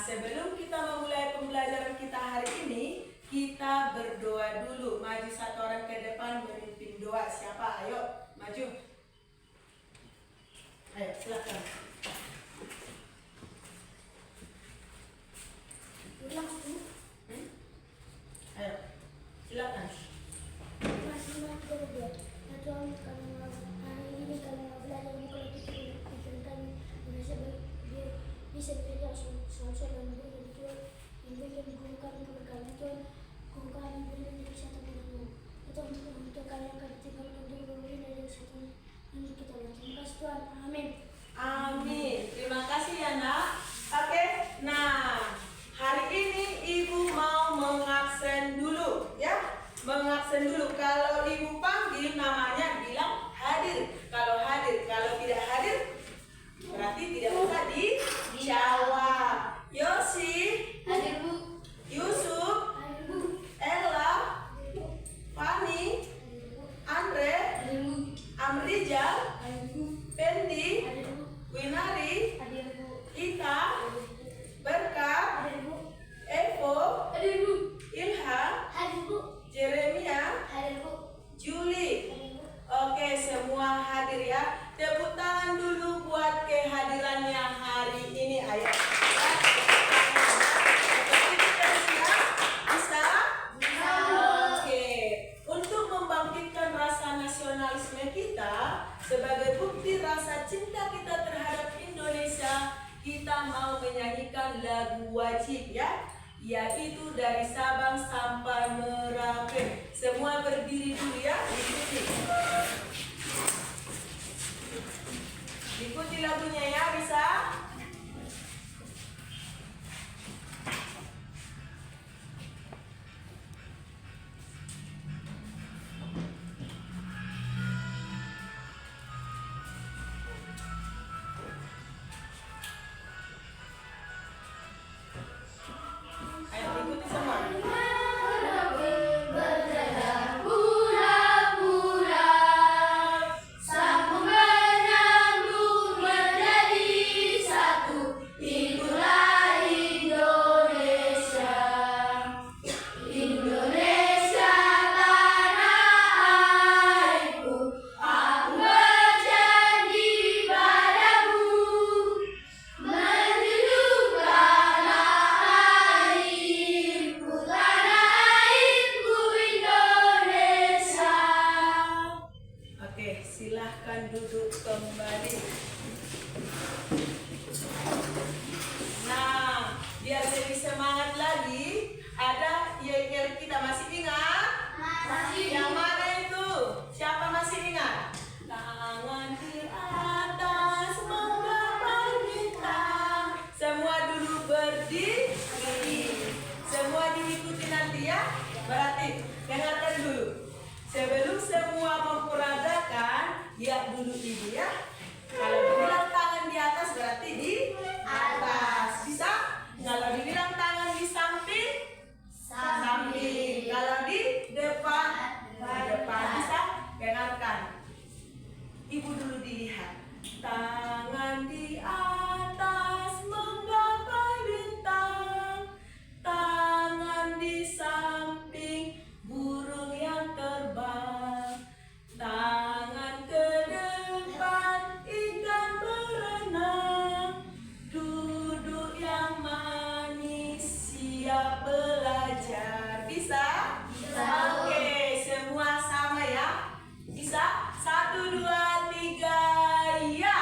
sebelum kita memulai pembelajaran kita hari ini, kita berdoa dulu. Maju satu orang ke depan memimpin doa. Siapa? Ayo, maju. Ayo, silakan. Ayo, silakan. Tuhan, hari ini kami mau belajar buku pikiran kami bisa belajar soal-soal dan Tuhan yang bikin guru kami berkata Tuhan, guru kami beri dari satu dengan itu untuk kami akan ditinggalkan untuk memberi dari satu ini kita baca. Terima kasih Tuhan, amin. Amin. Terima kasih ya nak. Oke, nah hari ini ibu mau mengabsen dulu ya. Mengabsen dulu. Kalau ibu panggil namanya bilang hadir. Kalau hadir, kalau tidak hadir berarti tidak usah dijawab. Yosi, Hadir Bu. Yusuf, Hadir Bu. Ella, Hadir Bu. Fani, Hadir Bu. Andre, Hadir Bu. Amrijal, Hadir Bu. Pendi, Hadir Bu. Winari, Hadir Bu. Ita, Hadir Bu. Berkat, Hadir Bu. Evo, Hadir Bu. Ilham, Hadir Bu. Jeremia, Hadir Bu. Juli. Hadir Bu. Oke, semua hadir ya. Tepuk tangan dulu buat kehadirannya hari ini. Ayo. Ya, tepuk tangan. Seperti kita siap? Bisa? Oke. Untuk membangkitkan rasa nasionalisme kita, sebagai bukti rasa cinta kita terhadap Indonesia, kita mau menyanyikan lagu wajib ya, yaitu dari Sabang sampai Merauke. Semua berdiri dulu ya, ikuti. Ikuti lagunya ya, bisa? Ayo ikuti semua. Oke, silahkan duduk kembali. Nah, biar lebih semangat lagi, ada yel-yel kita. Masih ingat? Masih. Yang mana itu? Siapa masih ingat? Tangan di atas menggapai bintang. Semua dulu berdiri. Semua diikuti nanti ya. Berarti dengarkan dulu. Sebelum semua memperagakan, lihat dulu ibu ya. Kalau dibilang tangan di atas berarti di atas. Bisa? Kalau dibilang tangan di samping, samping. Kalau di depan, depan. Bisa? Dengarkan. Ibu dulu dilihat. Tangan di atas menggapai bintang. Tangan di samping burung yang terbang. Tangan ke depan ikan berenang. Duduk yang manis siap belajar. Bisa? Bisa. Oke, semua sama ya. Bisa? 1, 2, 3, ya.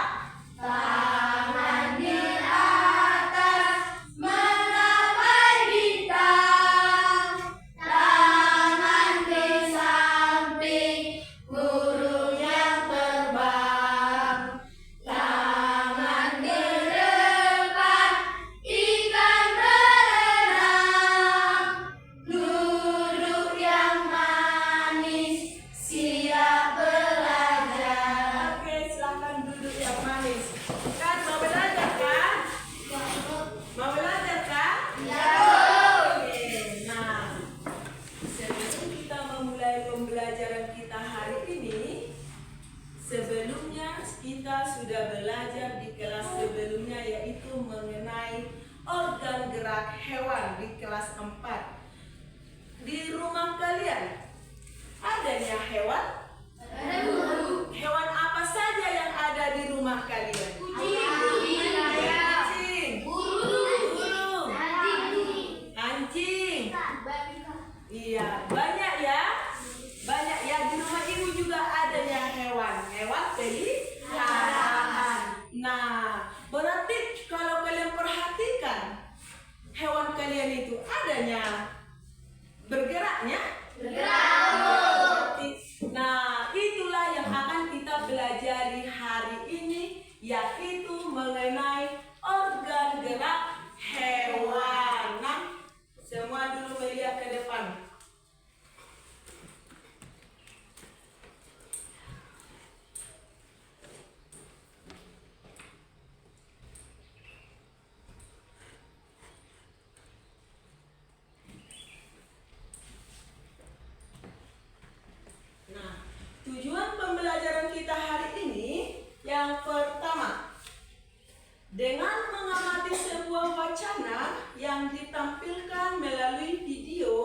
gerak hewan di kelas 4. Di rumah kalian adanya hewan? Hewan apa saja yang ada di rumah kalian? Kucing, burung, anjing. Iya, banyak ya. Banyak ya, di rumah ibu juga adanya hewan peliharaan. Nah, berarti kalau kalian perhatikan hewan kalian itu adanya bergeraknya? Bergerak. Nah, itulah yang akan kita pelajari hari ini, yaitu mengenai organ gerak hewan. Nah, semua dulu melihat ke depan. Nah, tujuan pembelajaran kita hari ini yang pertama, dengan mengamati sebuah wacana yang ditampilkan melalui video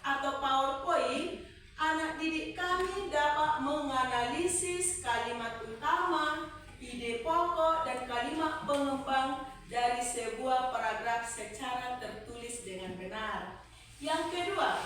atau PowerPoint, anak didik kami dapat menganalisis kalimat utama, ide pokok, dan kalimat pengembang dari sebuah paragraf secara tertulis dengan benar. Yang kedua,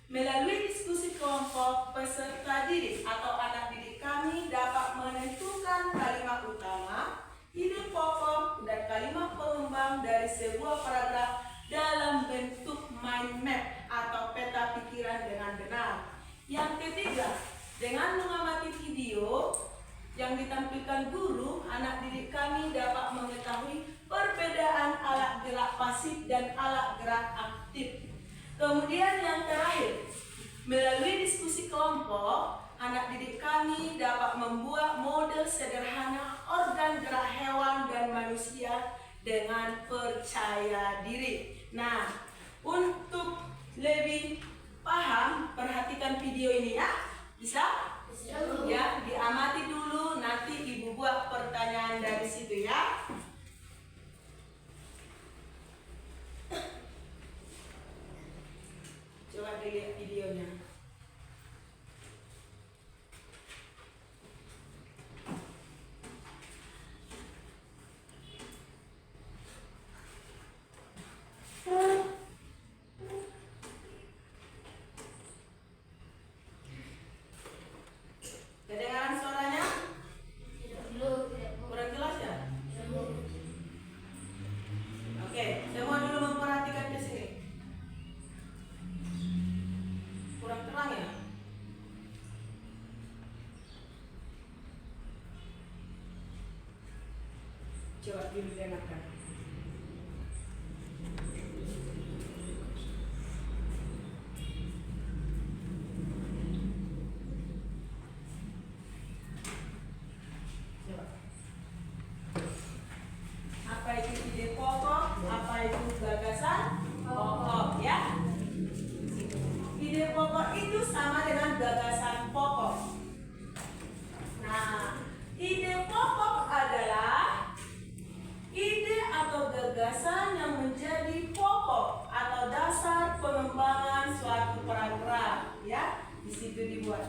melalui diskusi kelompok, peserta didik atau anak didik kami dapat menentukan kalimat utama, ide pokok, dan kalimat pengembang dari sebuah paragraf dalam bentuk mind map atau peta pikiran dengan benar. Yang ketiga, dengan mengamati video yang ditampilkan guru, anak didik kami dapat mengetahui perbedaan alat gerak pasif dan alat gerak aktif. Kemudian yang terakhir, melalui diskusi kelompok, anak didik kami dapat membuat model sederhana organ gerak hewan dan manusia dengan percaya diri. Nah, untuk lebih paham, perhatikan video ini ya. Bisa? Ya, diamati dulu, nanti ibu buat pertanyaan dari situ ya. Coba dilihat videonya. Kedengaran suaranya? Kurang jelas ya? Oke, semua dulu memperhatikan ke sini. Kurang terang ya? Coba dulu dengarkan. Coba. Apa itu ide pokok? Apa itu gagasan pokok ya? Ide pokok itu sama dengan gagasan pokok. Nah, ide pokok adalah ide atau gagasan yang menjadi pokok atau dasar pengembangan suatu paragraf, ya. Di situ dibuat.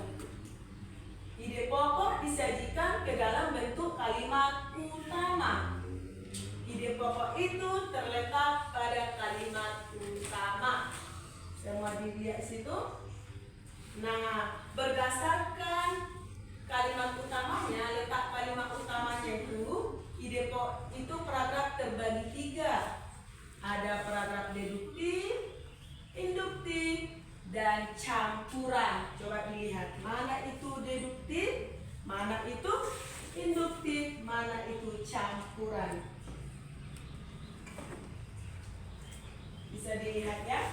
Ide pokok disajikan ke dalam bentuk kalimat utama. Ide pokok itu terletak pada kalimat utama. Semua dilihat situ. Nah, berdasarkan kalimat utamanya, letak kalimat utamanya itu, ide pokok itu paragraf terbagi 3. Ada paragraf deduktif, induktif, dan campuran. Coba dilihat, mana itu deduktif, mana itu induktif, mana itu campuran. Bisa dilihat ya.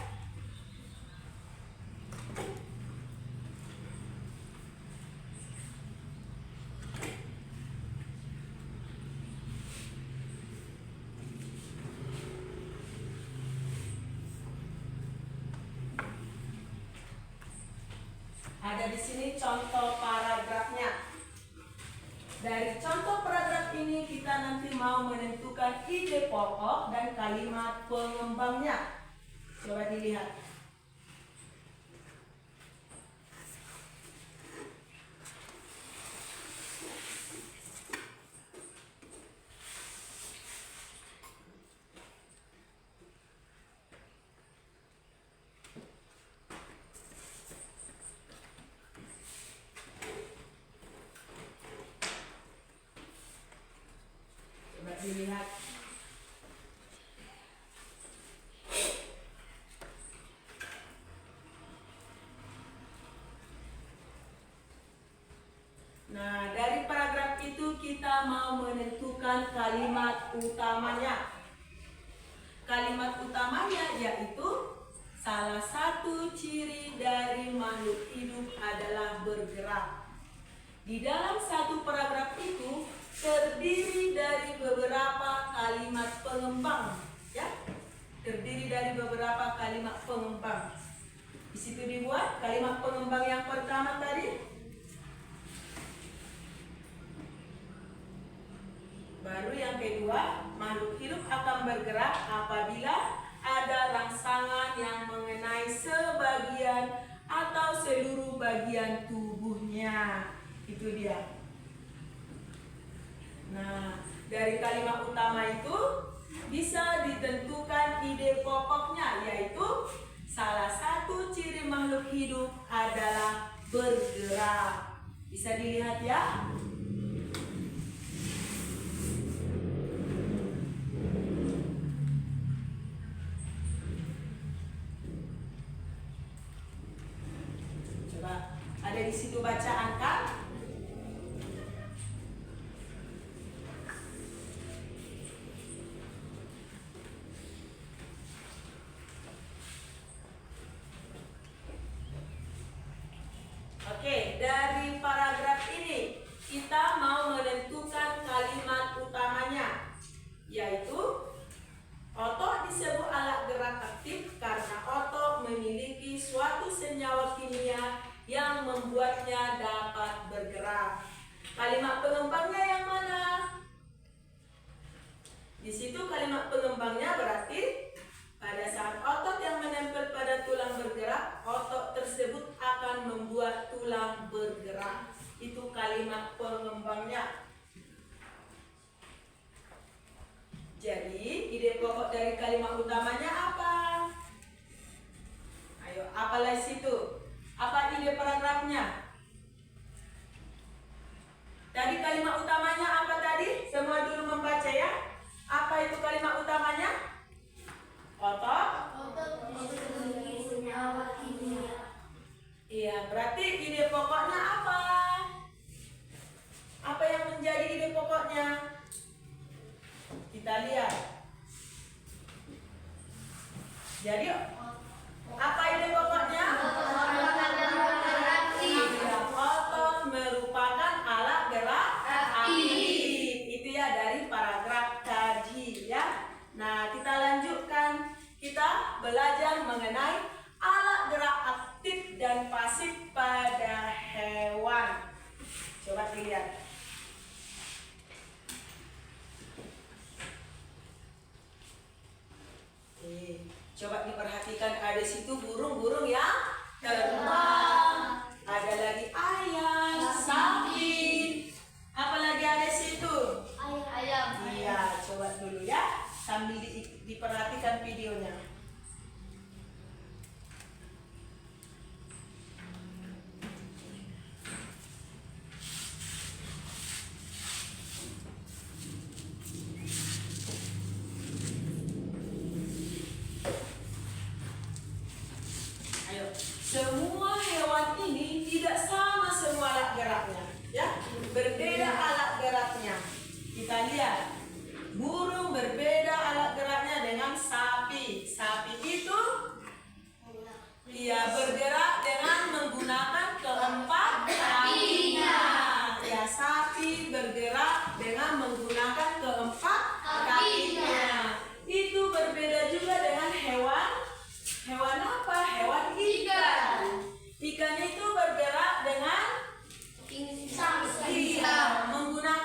Ada di sini contoh paragrafnya. Dari contoh paragraf ini kita nanti mau menentukan ide pokok dan kalimat pengembangnya. Coba dilihat. Coba dilihat. Nah, dari paragraf itu kita mau menentukan kalimat utamanya. Kalimat utamanya yaitu salah satu ciri dari makhluk hidup adalah bergerak. Di dalam satu paragraf itu terdiri dari beberapa kalimat pengembang, ya. Terdiri dari beberapa kalimat pengembang. Di situ dibuat kalimat pengembang yang pertama tadi. Baru yang kedua, makhluk hidup akan bergerak apabila ada rangsangan yang mengenai sebagian atau seluruh bagian tubuhnya. Itu dia. Nah, dari kalimat utama itu bisa ditentukan ide pokoknya, yaitu salah satu ciri makhluk hidup adalah bergerak. Bisa dilihat ya. Ada di situ bacaan kan? Oke, dari paragraf ini kita mau menentukan kalimat utamanya, yaitu otot disebut alat gerak aktif karena otot memiliki suatu senyawa kimia yang membuatnya dapat bergerak. Kalimat pengembangnya yang mana? Di situ kalimat pengembangnya berarti pada saat otot yang menempel pada tulang bergerak, otot tersebut akan membuat tulang bergerak. Itu kalimat pengembangnya. Jadi, ide pokok dari kalimat utamanya apa? Ayo, apalah situ? Apa ide paragrafnya? Tadi kalimat utamanya apa tadi? Semua dulu membaca ya. Apa itu kalimat utamanya? Otot memiliki senyawa kimia. Iya, berarti ide pokoknya apa? Apa yang menjadi ide pokoknya? Kita lihat. Jadi, apa ide pokoknya? Otot merupakan alat gerak aktif. Itu ya dari paragraf tadi ya. Nah, kita lanjutkan. Kita belajar mengenai alat gerak aktif dan pasif pada hewan. Coba dilihat. Coba diperhatikan, ada situ burung-burung yang terbang. Ada lagi ayam, sapi. Apalagi ada situ? Ayam. Iya, coba dulu ya. Sambil diperhatikan videonya. Semua hewan ini tidak sama semua alat geraknya, ya. Berbeda alat geraknya. Kita lihat, burung berbeda alat geraknya dengan sapi. Sapi itu ia bergerak dengan menggunakan keempat kakinya. Ya, sapi bergerak dengan menggunakan keempat kakinya. Itu berbeda juga dengan hewan. Hewan apa? Hewan ikan. Ikan itu bergerak dengan menggunakan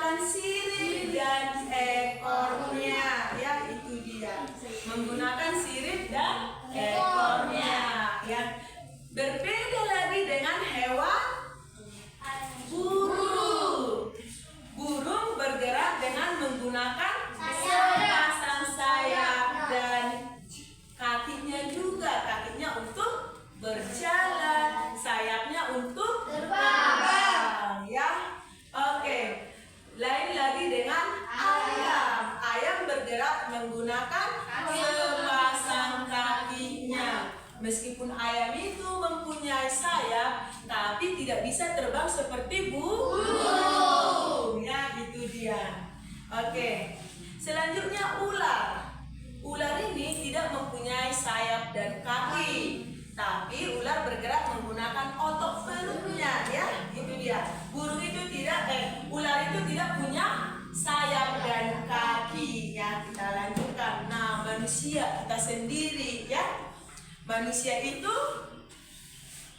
menggunakan sirip dan ekornya. Ya. Berbeda lagi dengan hewan burung. Burung bergerak dengan menggunakan sepasang sayap dan kakinya juga. Kakinya untuk berjalan, sayapnya untuk terbang. Ya, oke. Lain lagi dengan ayam. Ayam bergerak menggunakan sepasang kakinya. Meskipun ayam itu mempunyai sayap, tapi tidak bisa terbang seperti burung. Ya, itu dia. Oke. Selanjutnya ular. Ular ini tidak mempunyai sayap dan kaki, tapi ular bergerak menggunakan otot perutnya. Ya, itu dia. Ular itu tidak punya sayap dan kaki. Ya, kita lanjutkan. Nah, manusia kita sendiri, ya. Manusia itu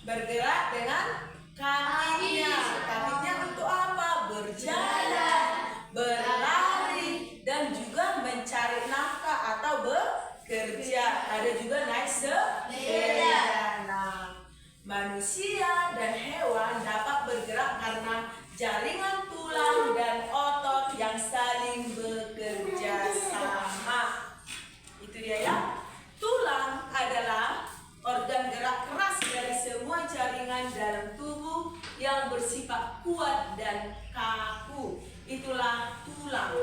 bergerak dengan kakinya. Kakinya untuk apa? Berjalan, berlari, dan juga mencari nafkah atau bekerja. Ada juga naik sepeda. Nah, manusia dan hewan dapat bergerak karena jaringan tulang dan otot yang saling bekerja sama. Itu dia, ya. Tulang adalah organ gerak keras dari semua jaringan dalam tubuh yang bersifat kuat dan kaku. Itulah tulang.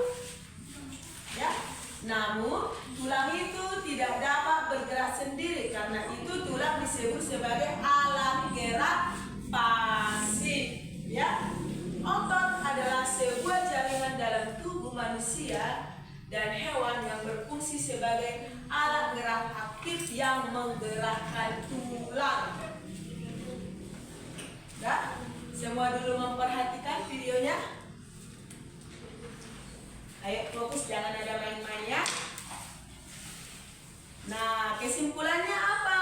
Ya. Namun, tulang itu tidak dapat bergerak sendiri karena itu tulang disebut sebagai alat gerak pasif. Ya. Otot adalah sebuah jaringan dalam tubuh manusia dan hewan yang berfungsi sebagai alat gerak aktif yang menggerakkan tulang. Ya, semua dulu memperhatikan videonya. Ayo fokus, jangan ada main-main, ya. Nah, kesimpulannya apa?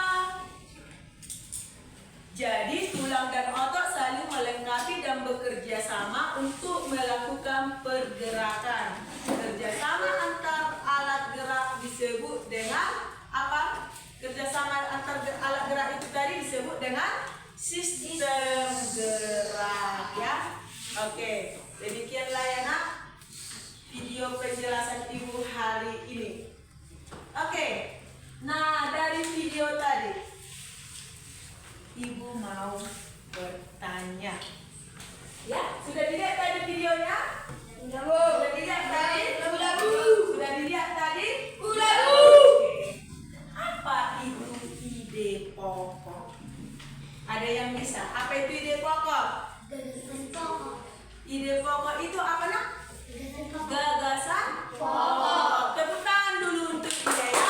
Jadi tulang dan otot saling melengkapi dan bekerja sama untuk melakukan pergerakan. Kerjasama antar alat gerak disebut dengan apa? Kerjasama antar alat gerak itu tadi disebut dengan sistem gerak, ya. Oke, demikianlah ya nak video penjelasan ibu hari ini. Oke, nah dari video tadi ibu mau bertanya. Ya, sudah dilihat tadi videonya? Sudah, Bu. Sudah dilihat tadi? Sudah, Bu. Sudah dilihat tadi? Sudah, Bu. Oke. Apa itu ide pokok? Ada yang bisa? Apa itu ide pokok? Gagasan pokok. Ide pokok itu apa nak? Gagasan pokok. Gagasan pokok. Tepuk tangan dulu untuk dia, ya.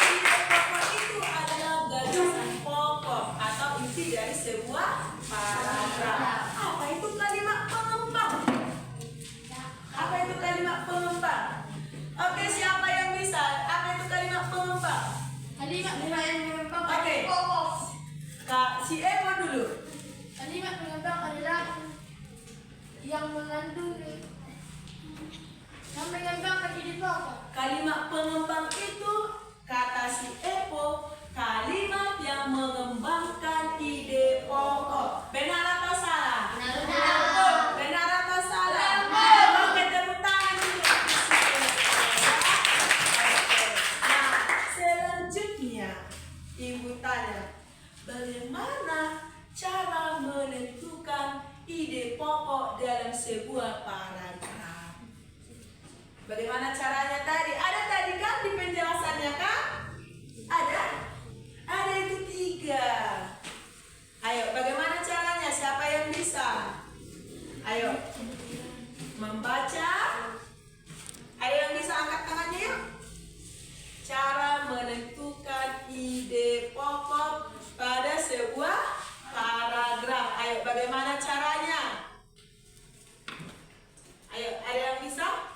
Ide pokok itu adalah gagasan pokok atau inti dari sebuah paragraf. Apa itu kalimat pengembang? Apa itu kalimat pengembang? Oke, siapa yang bisa? Apa itu kalimat pengembang? Kalimat yang mengembang Oke. pokok. Kak, si Emo dulu. Kalimat mengembang adalah yang mengandung yang mengembangkan ide pokok. Kalimat pengembang itu kata si Epo, kalimat yang mengembangkan ide pokok. Benar atau salah? Benar. Benar atau salah? Benar. Oke, tepuk tangan dulu. Nah, selanjutnya ibu tanya, bagaimana cara menentukan ide pokok dalam sebuah paragraf? Bagaimana caranya tadi? Ada tadi kan di penjelasannya kan? Ada? Ada itu 3. Ayo, bagaimana caranya? Siapa yang bisa? Ayo. Membaca. Ayo yang bisa angkat tangannya yuk. Cara menentukan ide pokok pada sebuah paragraf. Ayo, bagaimana caranya? Ayo, ada yang bisa?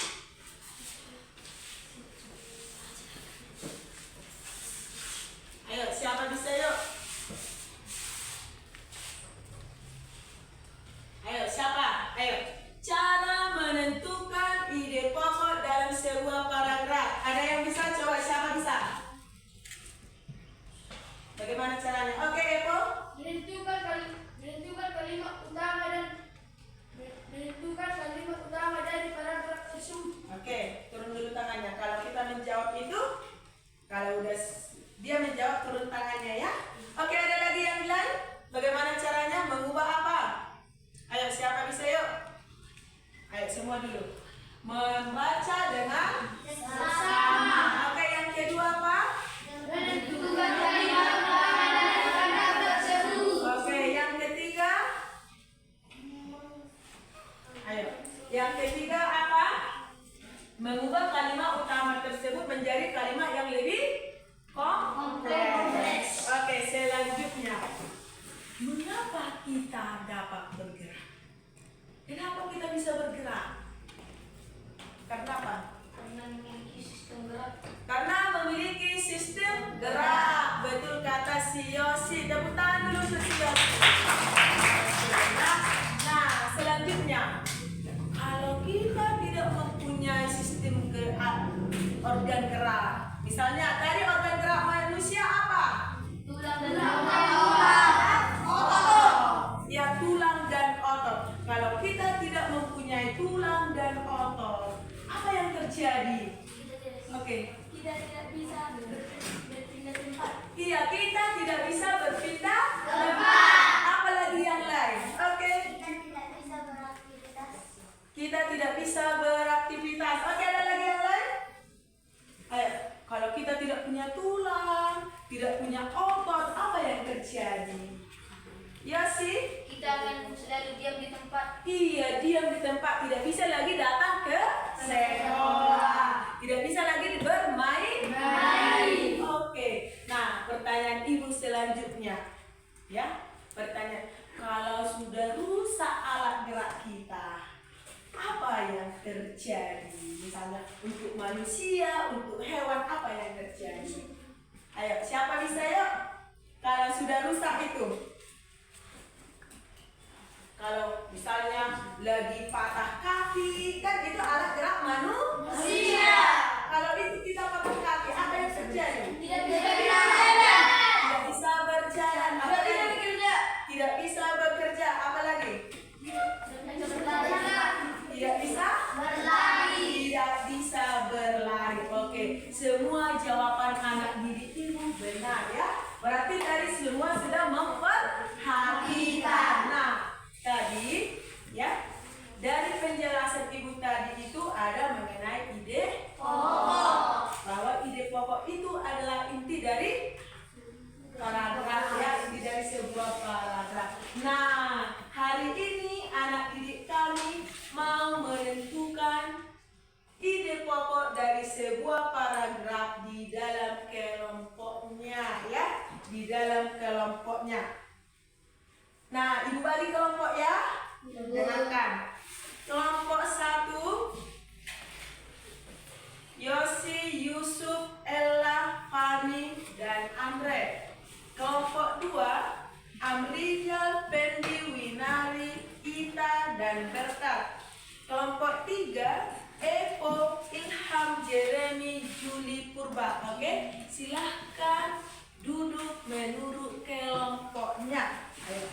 Bagaimana caranya? Oke, Epo. Menentukan kalimat utama dari paragraf tersebut. Oke, turun dulu tangannya. Kalau kita menjawab itu, kalau udah dia menjawab, turun tangannya ya. Oke, ada lagi yang lain? Bagaimana caranya mengubah apa? Ayo, siapa bisa yuk? Ayo semua dulu. Membaca dengan sama. Oke, yang kedua apa? Menentukan kalimat utama dari paragraf tersebut. Oke, yang ketiga? Ayo, yang ketiga apa? Mengubah kalimat utama tersebut menjadi kalimat yang lebih kompleks. Oke, selanjutnya. Mengapa kita dapat bergerak? Kenapa kita bisa bergerak? Karena apa? Karena memiliki sistem gerak. Karena memiliki sistem gerak. Betul kata si Yosi. Tepuk tangan dulu si Yosi. Nah, selanjutnya. Kalau kita tidak mempunyai sistem gerak, organ gerak. Misalnya tadi organ gerak manusia apa? Tulang Ya, tulang dan otot. Kalau kita tidak mempunyai tulang dan otot, apa yang terjadi? Oke. Kita tidak bisa berpindah tempat. Iya, kita tidak bisa berpindah tempat. Apalagi yang lain? Oke. Kita tidak bisa beraktivitas. Oke, ada lagi yang lain? Ayo, kalau kita tidak punya tulang, tidak punya otot, apa yang terjadi? Ya sih? Kita akan selalu diam di tempat. Iya, diam di tempat, tidak bisa lagi datang ke sekolah, tidak bisa lagi bermain. Oke. Nah, pertanyaan ibu selanjutnya, ya, pertanyaan, kalau sudah rusak alat gerak kita, apa yang terjadi? Misalnya untuk manusia, untuk hewan, apa yang terjadi? Ayo, siapa bisa yuk? Kalau sudah rusak itu. Kalau misalnya lagi patah kaki, kan itu alat gerak manusia. Kalau itu kita patah kaki, apa yang terjadi? Tidak bisa berjalan. Tidak bisa berjalan. Apa lagi? Tidak bisa bekerja. Apa lagi? Tidak bisa berlari. Tidak bisa berlari. Oke, semua jawaban anak didik ibu benar ya. Berarti tadi semua sudah memperhatikan. Nah, tadi ya, dari penjelasan ibu tadi itu ada mengenai ide pokok, bahwa ide pokok itu adalah inti dari paragraf ya, inti dari sebuah paragraf. Nah, hari ini anak didik kami mau menentukan ide pokok dari sebuah paragraf di dalam kelompoknya ya, di dalam kelompoknya. Nah, ibu bagi kelompok ya. Dengarkan. Kelompok 1, Yosi, Yusuf, Ella, Fani, dan Andre. Kelompok 2, Amrijal, Pendi, Winari, Ita, dan Berkat. Kelompok 3, Epo, Ilham, Jeremy, Juli, Purba. Oke, silahkan duduk menurut kelompoknya. Ayo.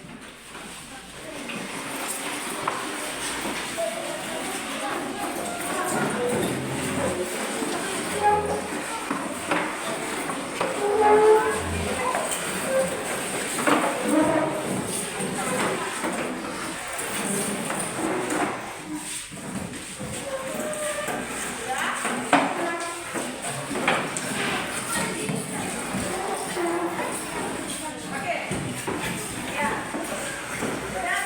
Oke. Ya. Dan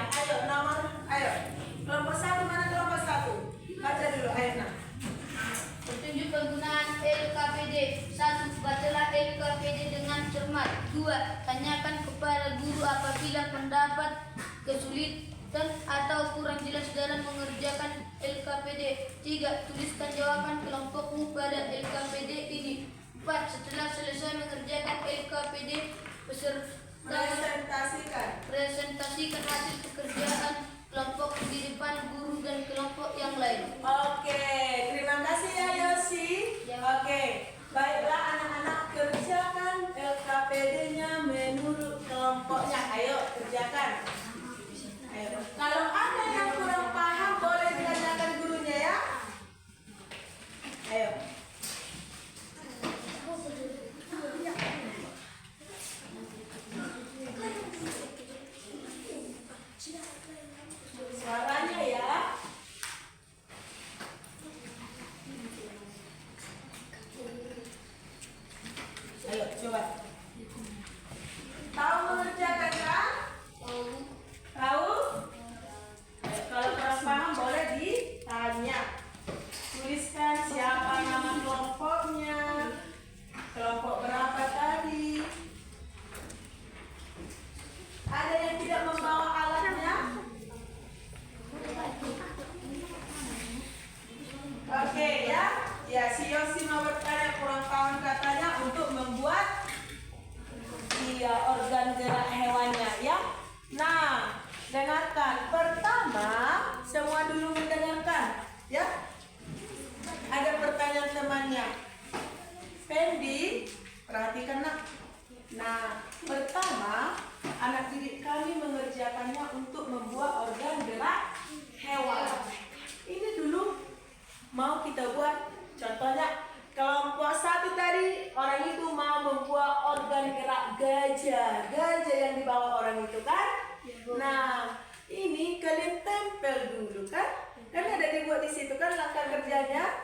Ayo nomor, ayo. Kelompok 1 mana kelompok 1? Baca dulu, ayo nah. Petunjuk penggunaan LKPD. 1. Bacalah LKPD dengan cermat. 2. Tanyakan kepada guru apabila pendapat kesulitan atau kurang jelas dalam mengerjakan LKPD. 3. Tuliskan jawaban kelompokmu pada LKPD ini. 4. Setelah selesai mengerjakan LKPD, presentasikan hasil pekerjaan kelompok di depan guru dan kelompok yang lain. Oke, terima kasih ya Yosi. Oke, baiklah anak-anak, kerjakan LKPD-nya menurut kelompoknya. Ayo kerjakan. Ayo. Kalau ada yang kurang paham boleh ditanyakan gurunya ya. Ayo. Suaranya ya. Ayo coba. Tahu mengerjakan kan? Tahu? Kalau kurang paham boleh ditanya. Tuliskan siapa nama kelompoknya. Kelompok berapa tadi? Ada yang tidak membawa alatnya? Oke ya. Ya, si Yosi mau bertanya kurang paham katanya untuk membuat organ gerak hewannya ya. Nah, dengarkan. Pertama, semua dulu mendengarkan ya. Ada pertanyaan temannya. Fendi, perhatikan nak. Nah, pertama, anak didik kami mengerjakannya untuk membuat organ gerak hewan. Ini dulu mau kita buat. Contohnya, kelompok 1 tadi, orang itu mau membuat organ gerak gajah. Gajah yang dibawa orang itu kan? Nah, ini kalian tempel dulu kan? Kan ada dibuat di situ kan langkah kerjanya.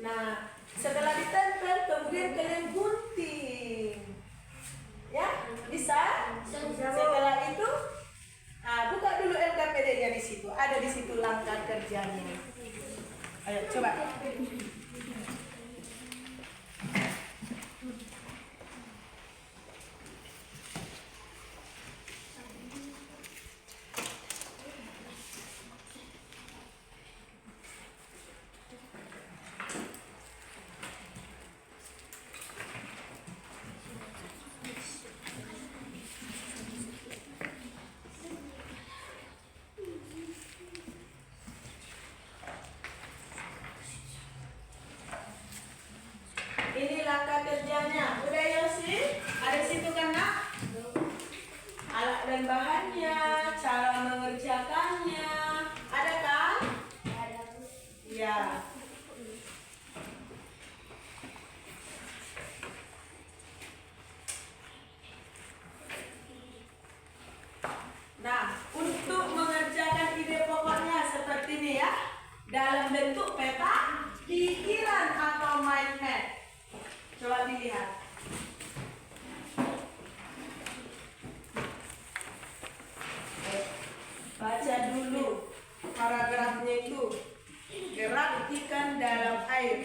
Nah, setelah ditempel, kemudian kalian gunting. Ya, bisa? Setelah itu, buka dulu LKPD-nya di situ. Ada di situ langkah kerjanya. Ayo, coba. Ini langkah kerjanya. Udah Yosi? Ada situ kan nak? Alat dan bahannya, cara mengerjakannya. Ada kan? Ada. Ya. Nah, untuk mengerjakan ide pokoknya seperti ini ya. Dalam bentuk peta pikiran atau mind map. Coba dilihat. Baca dulu paragrafnya itu. Gerak ikan dalam air.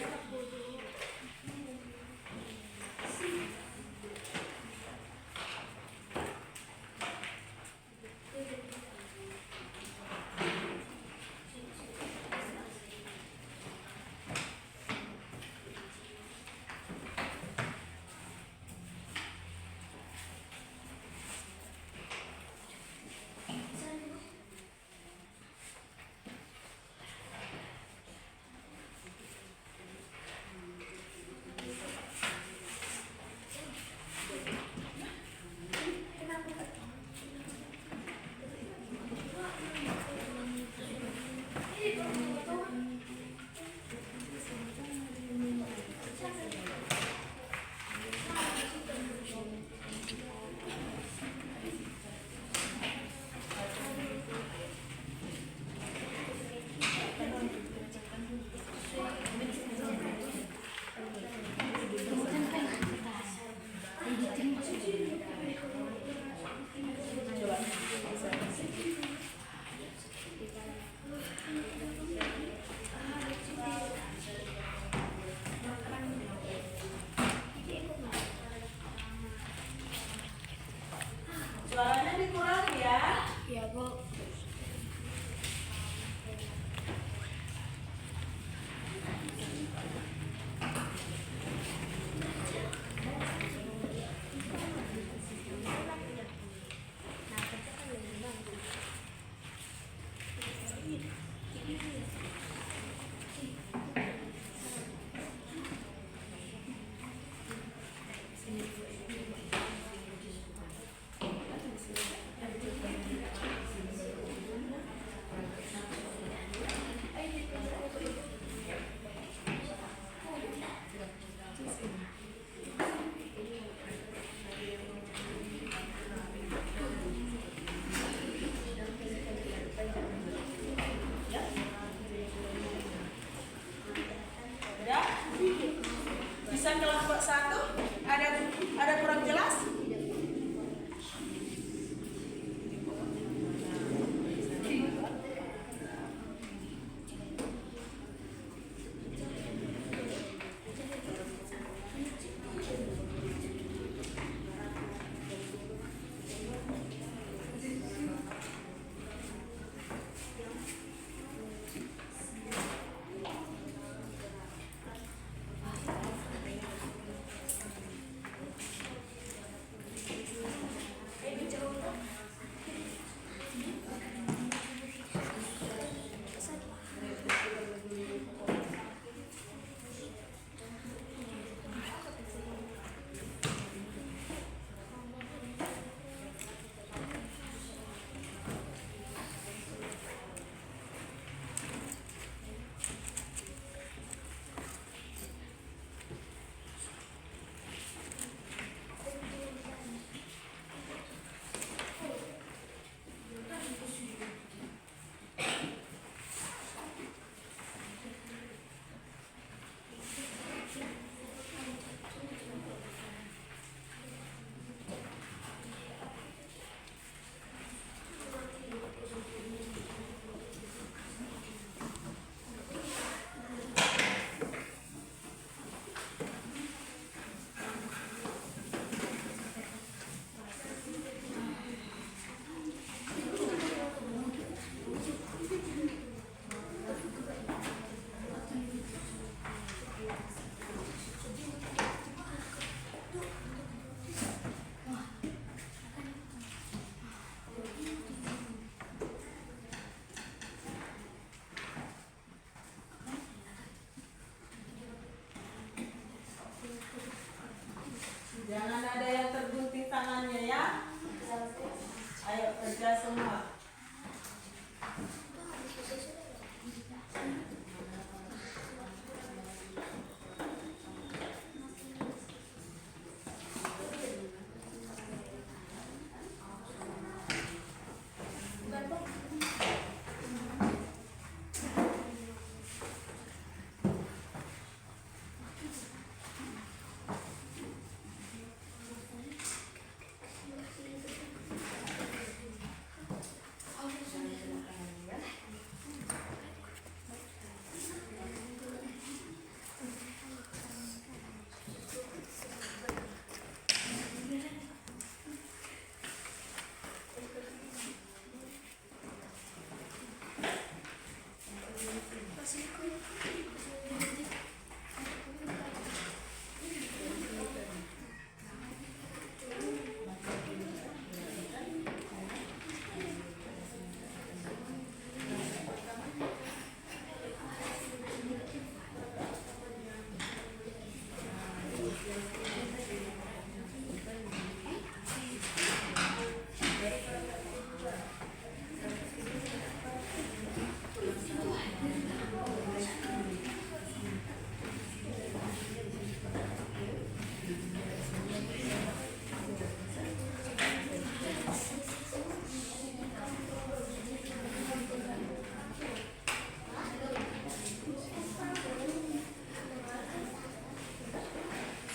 kerja semua.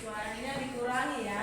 Suaranya dikurangi ya.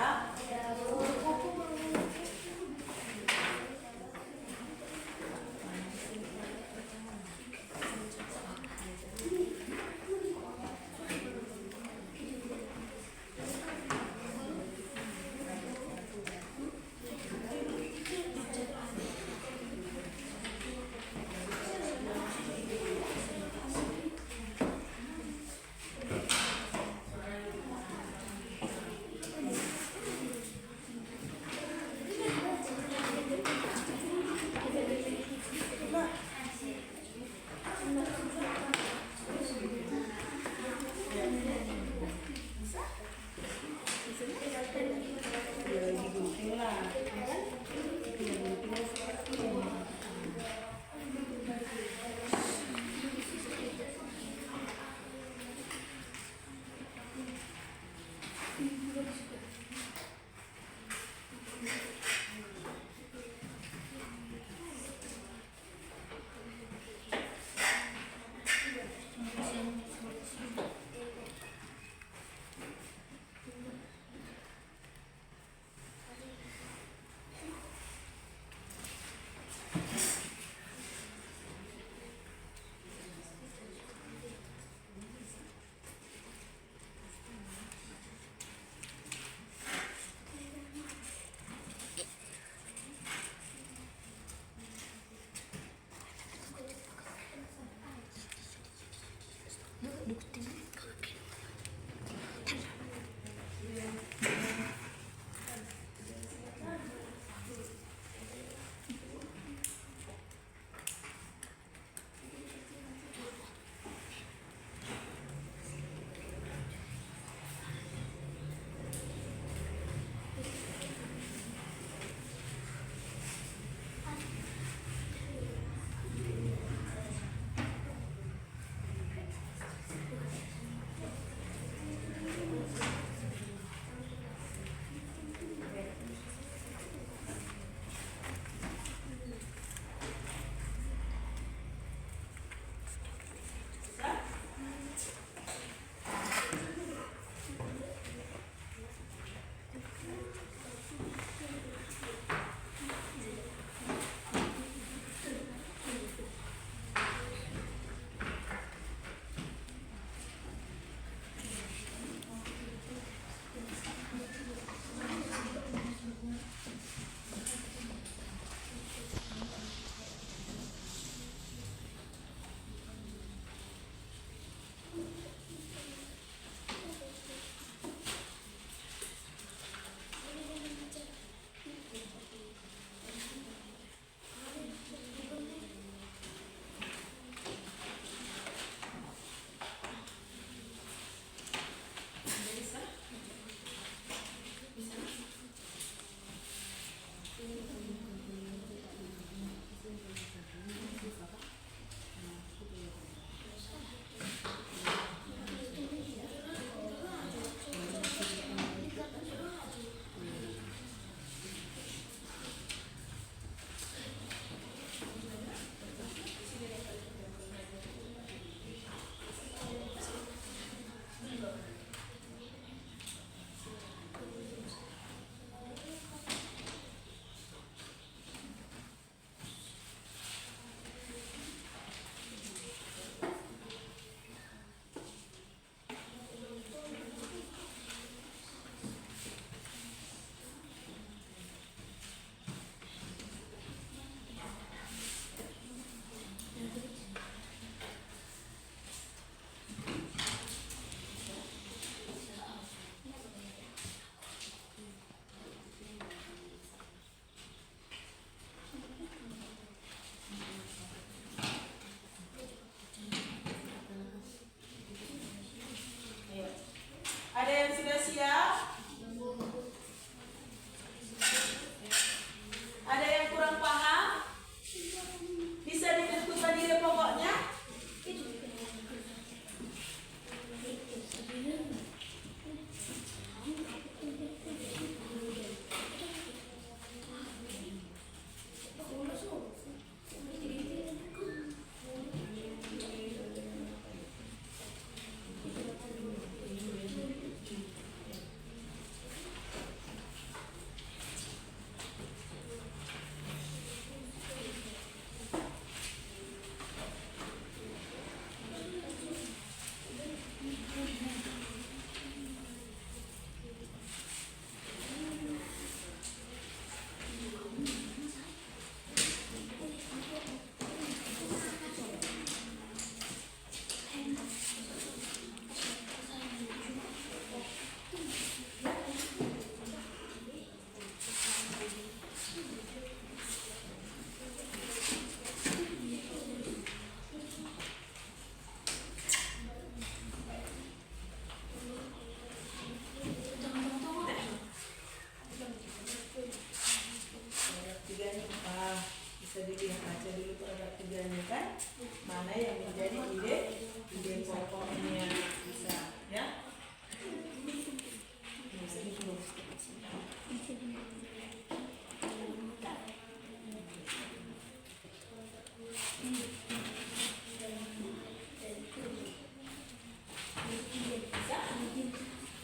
baca dulu paragraf 3-nya kan. Mana yang menjadi ide pokoknya bisa ya.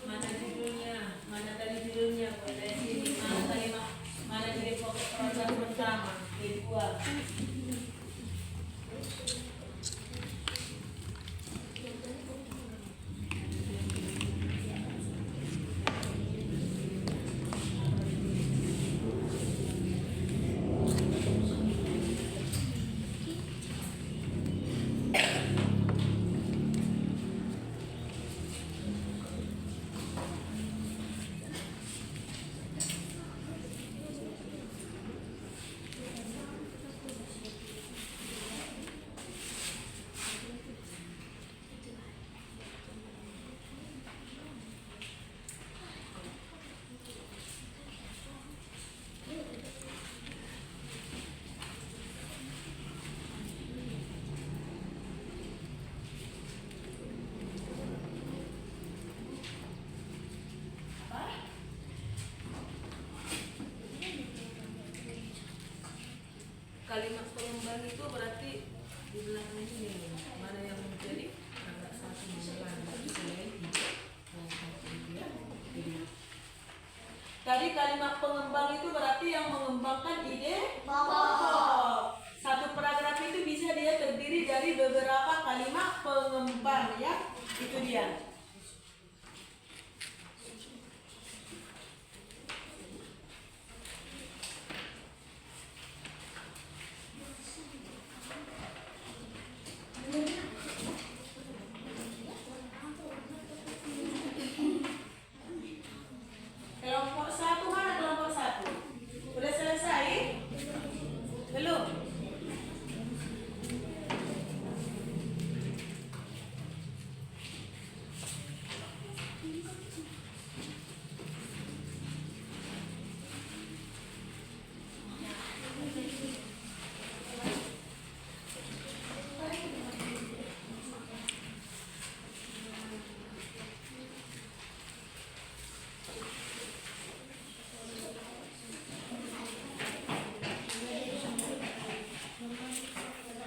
Mana judulnya? Mana tadi judulnya? Pada sini mana kalimat? Mana ide pokok paragraf pertama? Kedua. Kalimat pengembang itu berarti di belakang ini mana yang menjadi angka 1 mengulangi selain ide. Tadi kalimat pengembang itu berarti yang mengembangkan ide pokok. Satu paragraf itu bisa dia terdiri dari beberapa kalimat pengembang ya. Itu dia. Kelompok 1 mana kelompok 1? Udah selesai? Belum?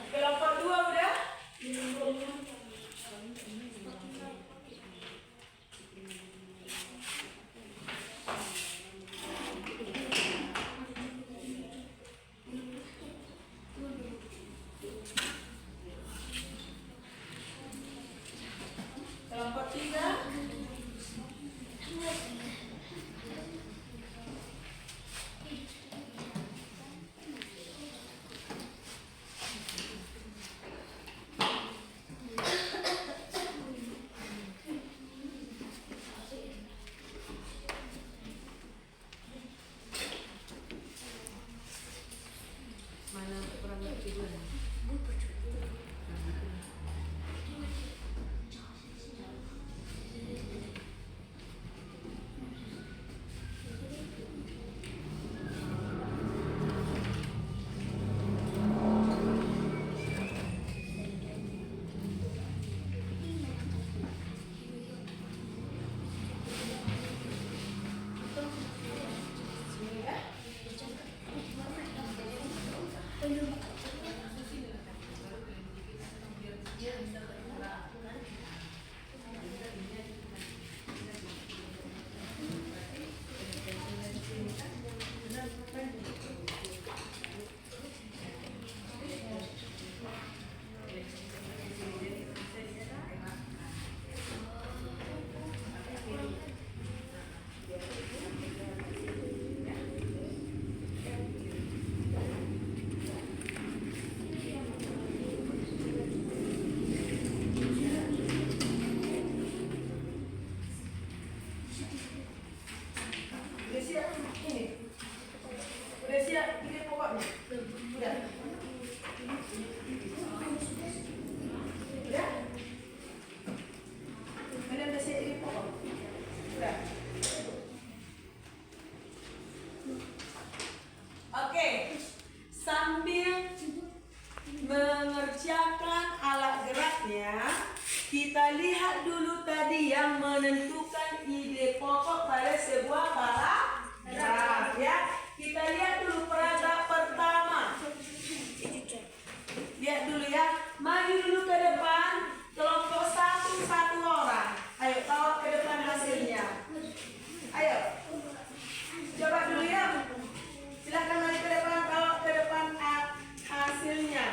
Kelompok 2 udah? Kelompok 3? Mana paragraf kedua? Sini ya. mengerjakan alat geraknya, kita lihat dulu tadi yang menentukan ide pokok pada sebuah paragraf ya. Kita lihat dulu paragraf pertama. Lihat dulu ya. Maju dulu ke depan. Kelompok satu orang. Ayo bawa ke depan hasilnya. Ayo. Coba dulu ya. Silakan maju ke depan, bawa ke depan hasilnya.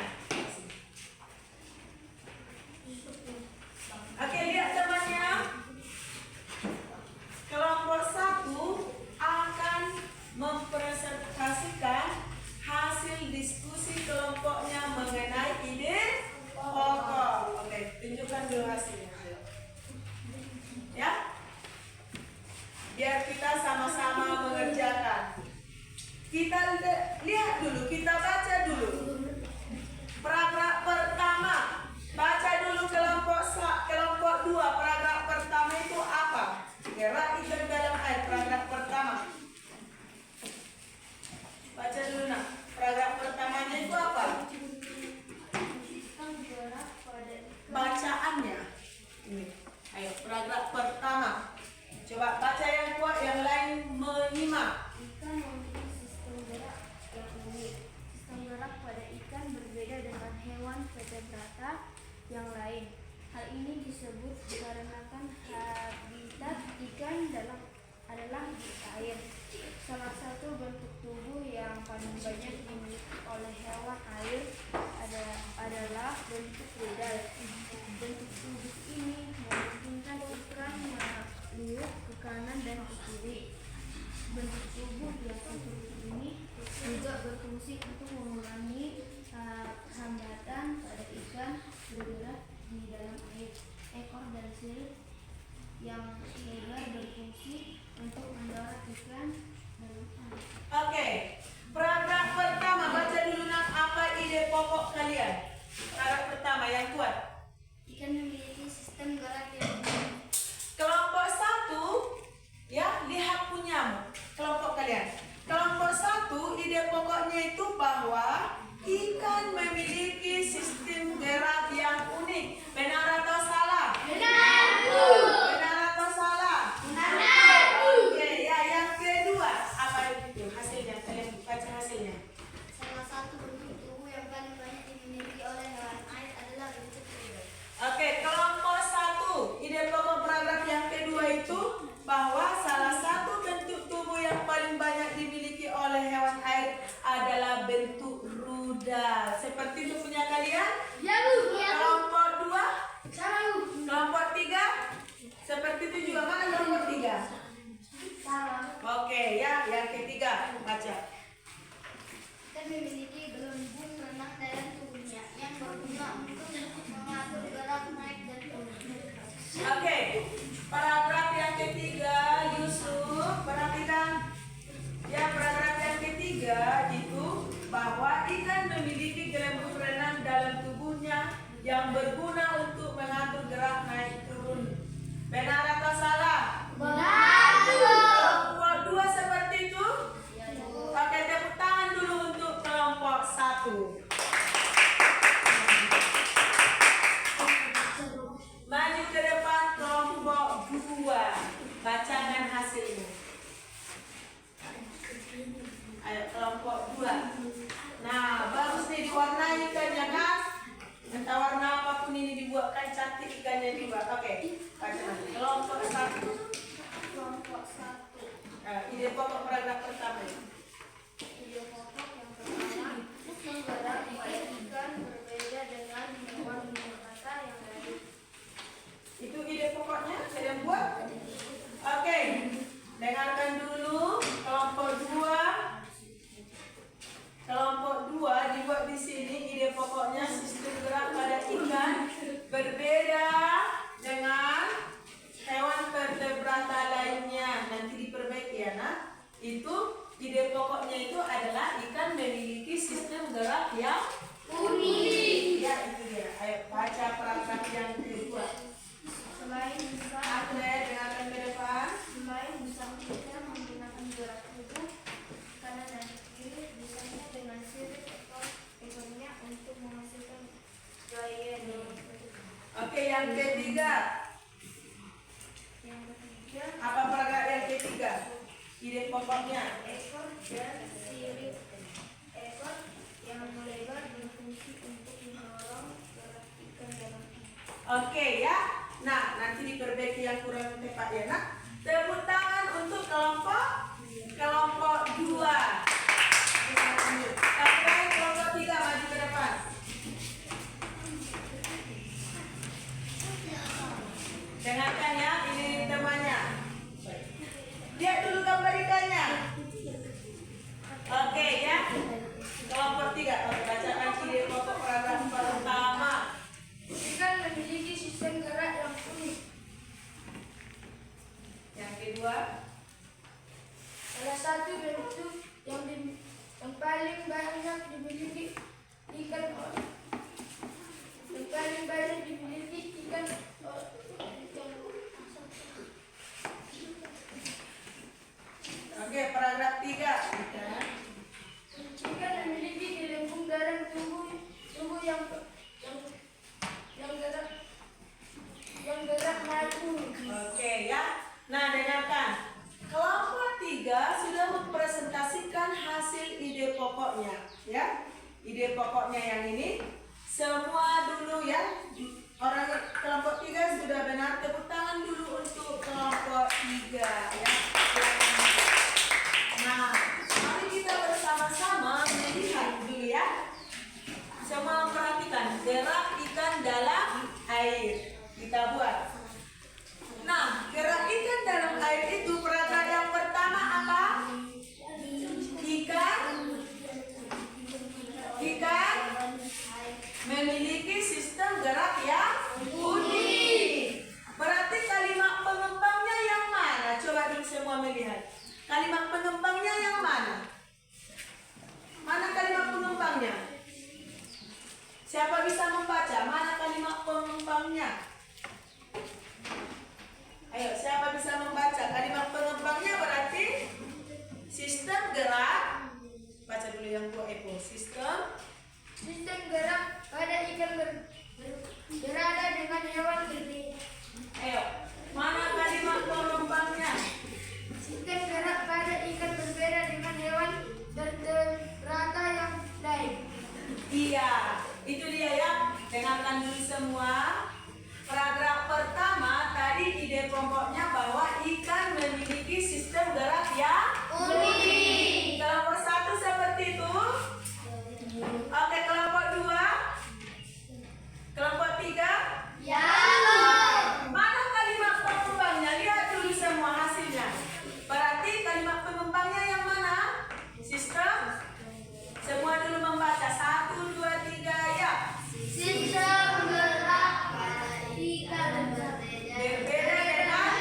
Oke, lihat temannya. Kelompok 1 akan mempresentasikan hasil diskusi kelompoknya mengenai ide pokok. Oke, tunjukkan dulu hasilnya. Ya. Biar kita sama-sama mengerjakan. Kita lihat dulu, kita baca dulu. Paragraf pertama. Baca dulu kelompok 2. Paragraf pertama itu apa? Gerak ikan dalam air. Paragraf pertama. Baca dulu nak. Paragraf pertamanya itu apa? Bacaannya. Ini. Ayo, paragraf pertama. Coba baca yang kuat, yang lain menyimak. Ikan memiliki sistem gerak yang unik. Sistem gerak pada ikan berbeda dengan hewan vertebrata yang lain. Hal ini disebut dikarenakan habitat ikan adalah di air. Salah satu bentuk tubuh yang paling banyak dimiliki oleh hewan air adalah bentuk rudal. Bentuk tubuh ini memungkinkan ikan meliuk ke kanan dan ke kiri. Bentuk tubuh yang seperti ini juga berfungsi untuk mengurangi hambatan pada ikan bergerak di dalam air. Ekor dan sirip yang lebar berfungsi untuk mendorong ikan dalam air. Oke, paragraf pertama. Baca dulu nak, apa ide pokok kalian? Paragraf pertama yang kuat. Ikan memiliki sistem gerak yang unik. Kelompok 1, ya, lihat punyamu. Kelompok kalian. Kelompok 1, ide pokoknya itu bahwa ikan memiliki sistem gerak yang unik. Benar atau salah? Benar. Benar atau salah? Benar. Oke, ya, yang kedua. Apa itu hasilnya? Kalian baca hasilnya. Salah satu bentuk tubuh yang paling banyak dimiliki oleh hewan air adalah bentuk rudal. Oke, kelompok 1. Ide pokok paragraf yang kedua itu bahwa salah satu bentuk tubuh yang paling banyak dimiliki oleh hewan air adalah bentuk rudal. Seperti itu punya kalian? Ya, Bu. Kelompok 2? Sama, Bu. Kelompok 3? Seperti itu juga. Mana kelompok 3? Sama. Oke, ya, yang ketiga. Baca. Ikan memiliki gelembung renang dalam tubuhnya yang berguna untuk mengatur gerak naik dan turun. Oke, paragraf yang ketiga, Yusuf, perhatikan. Ya, paragraf yang ketiga itu bahwa ikan memiliki gelembung renang dalam tubuhnya yang berguna untuk mengatur gerak naik turun. Benar atau salah? Benar. Kelompok 2 seperti itu? Oke, tepuk tangan dulu untuk kelompok 1. Maju ke depan kelompok 2. Bacakan hasilnya. Ayo kelompok 2. Nah, bagus nih diwarnai ikannya kan? Entah warna apapun ini dibuatkan cantik ikannya juga. Oke, baca lagi. Kelompok 1. Kelompok 1. Ide pokok paragraf pertama. Ide pokok yang pertama, sistem gerak pada ikan berbeda dengan hewan vertebrata yang lain. Itu ide pokoknya saya buat. Oke, dengarkan dulu kelompok 2. Kelompok 2 dibuat di sini. Ide pokoknya sistem gerak pada ikan berbeda dengan hewan vertebrata lainnya. Nanti diperbaiki ya nak. Itu ide pokoknya itu adalah ikan memiliki sistem gerak yang Unik. ya, itu dia. Ayo baca paragraf yang kedua. Selain bisa Dengarkan ke depan. Selain bisa ikan menggunakan gerak tubuh kanan dan kiri, bisanya dengan sirip ekornya untuk menghasilkan Oke, yang ketiga. Apa paragraf yang ketiga? Ide pokoknya. Ekor dan sirip ekor yang melebar berfungsi untuk mendorong gerak ikan dalam air. Oke ya. Nah, nanti diperbaiki yang kurang tepat ya nak. Tepuk tangan untuk kelompok 2. Sampai kelompok 3 maju ke depan. Dengarkan ya, ini temannya. Lihat dulu gambar ikannya. Oke ya. Kelompok 3. Bacakan ide pokok paragraf pertama. Ikan memiliki sistem gerak yang unik. Yang kedua. Salah satu bentuk yang paling banyak dimiliki ikan Oke, paragraf 3. Ikan memiliki gelembung dalam tubuh yang gerak maju. Oke ya. Nah, dengarkan. Kelompok 3 sudah mempresentasikan hasil ide pokoknya, ya. Ide pokoknya yang ini semua dulu ya. Orang kelompok 3 sudah benar, tepuk tangan dulu untuk kelompok 3 ya. Nah, mari kita bersama-sama melihat dulu ya. Semua perhatikan gerak ikan dalam air. Kita buat. Nah, gerak ikan dalam air itu paragraf yang pertama apa? Ikan memiliki sistem gerak yang unik. Berarti kalimat pengembangnya yang mana? Coba dulu semua melihat. Kalimat pengembangnya yang mana? Mana kalimat pengembangnya? Siapa bisa membaca? Mana kalimat pengembangnya? Ayo, siapa bisa membaca? Kalimat pengembangnya berarti sistem gerak. Baca dulu yang tua Epo. Sistem gerak pada ikan berada dengan hewan berbeda. Ayo, mana kalimat pengembangnya? Sistem gerak pada ikan berbeda dengan hewan vertebrata yang lain. Iya, itu dia ya. Dengarkan dulu semua. Paragraf pertama tadi ide pokoknya bahwa ikan memiliki sistem gerak yang Unik. Kelompok 1 seperti itu. Oke, kelompok 2. Kelompok 3. Ya. Mana kalimat pengembangnya? Lihat dulu semua hasilnya. Berarti kalimat pengembangnya yang mana? Sistem. Semua dulu membaca. 1, 2, 3 ya. Sistem gerak pada ikan Berbeda dengan.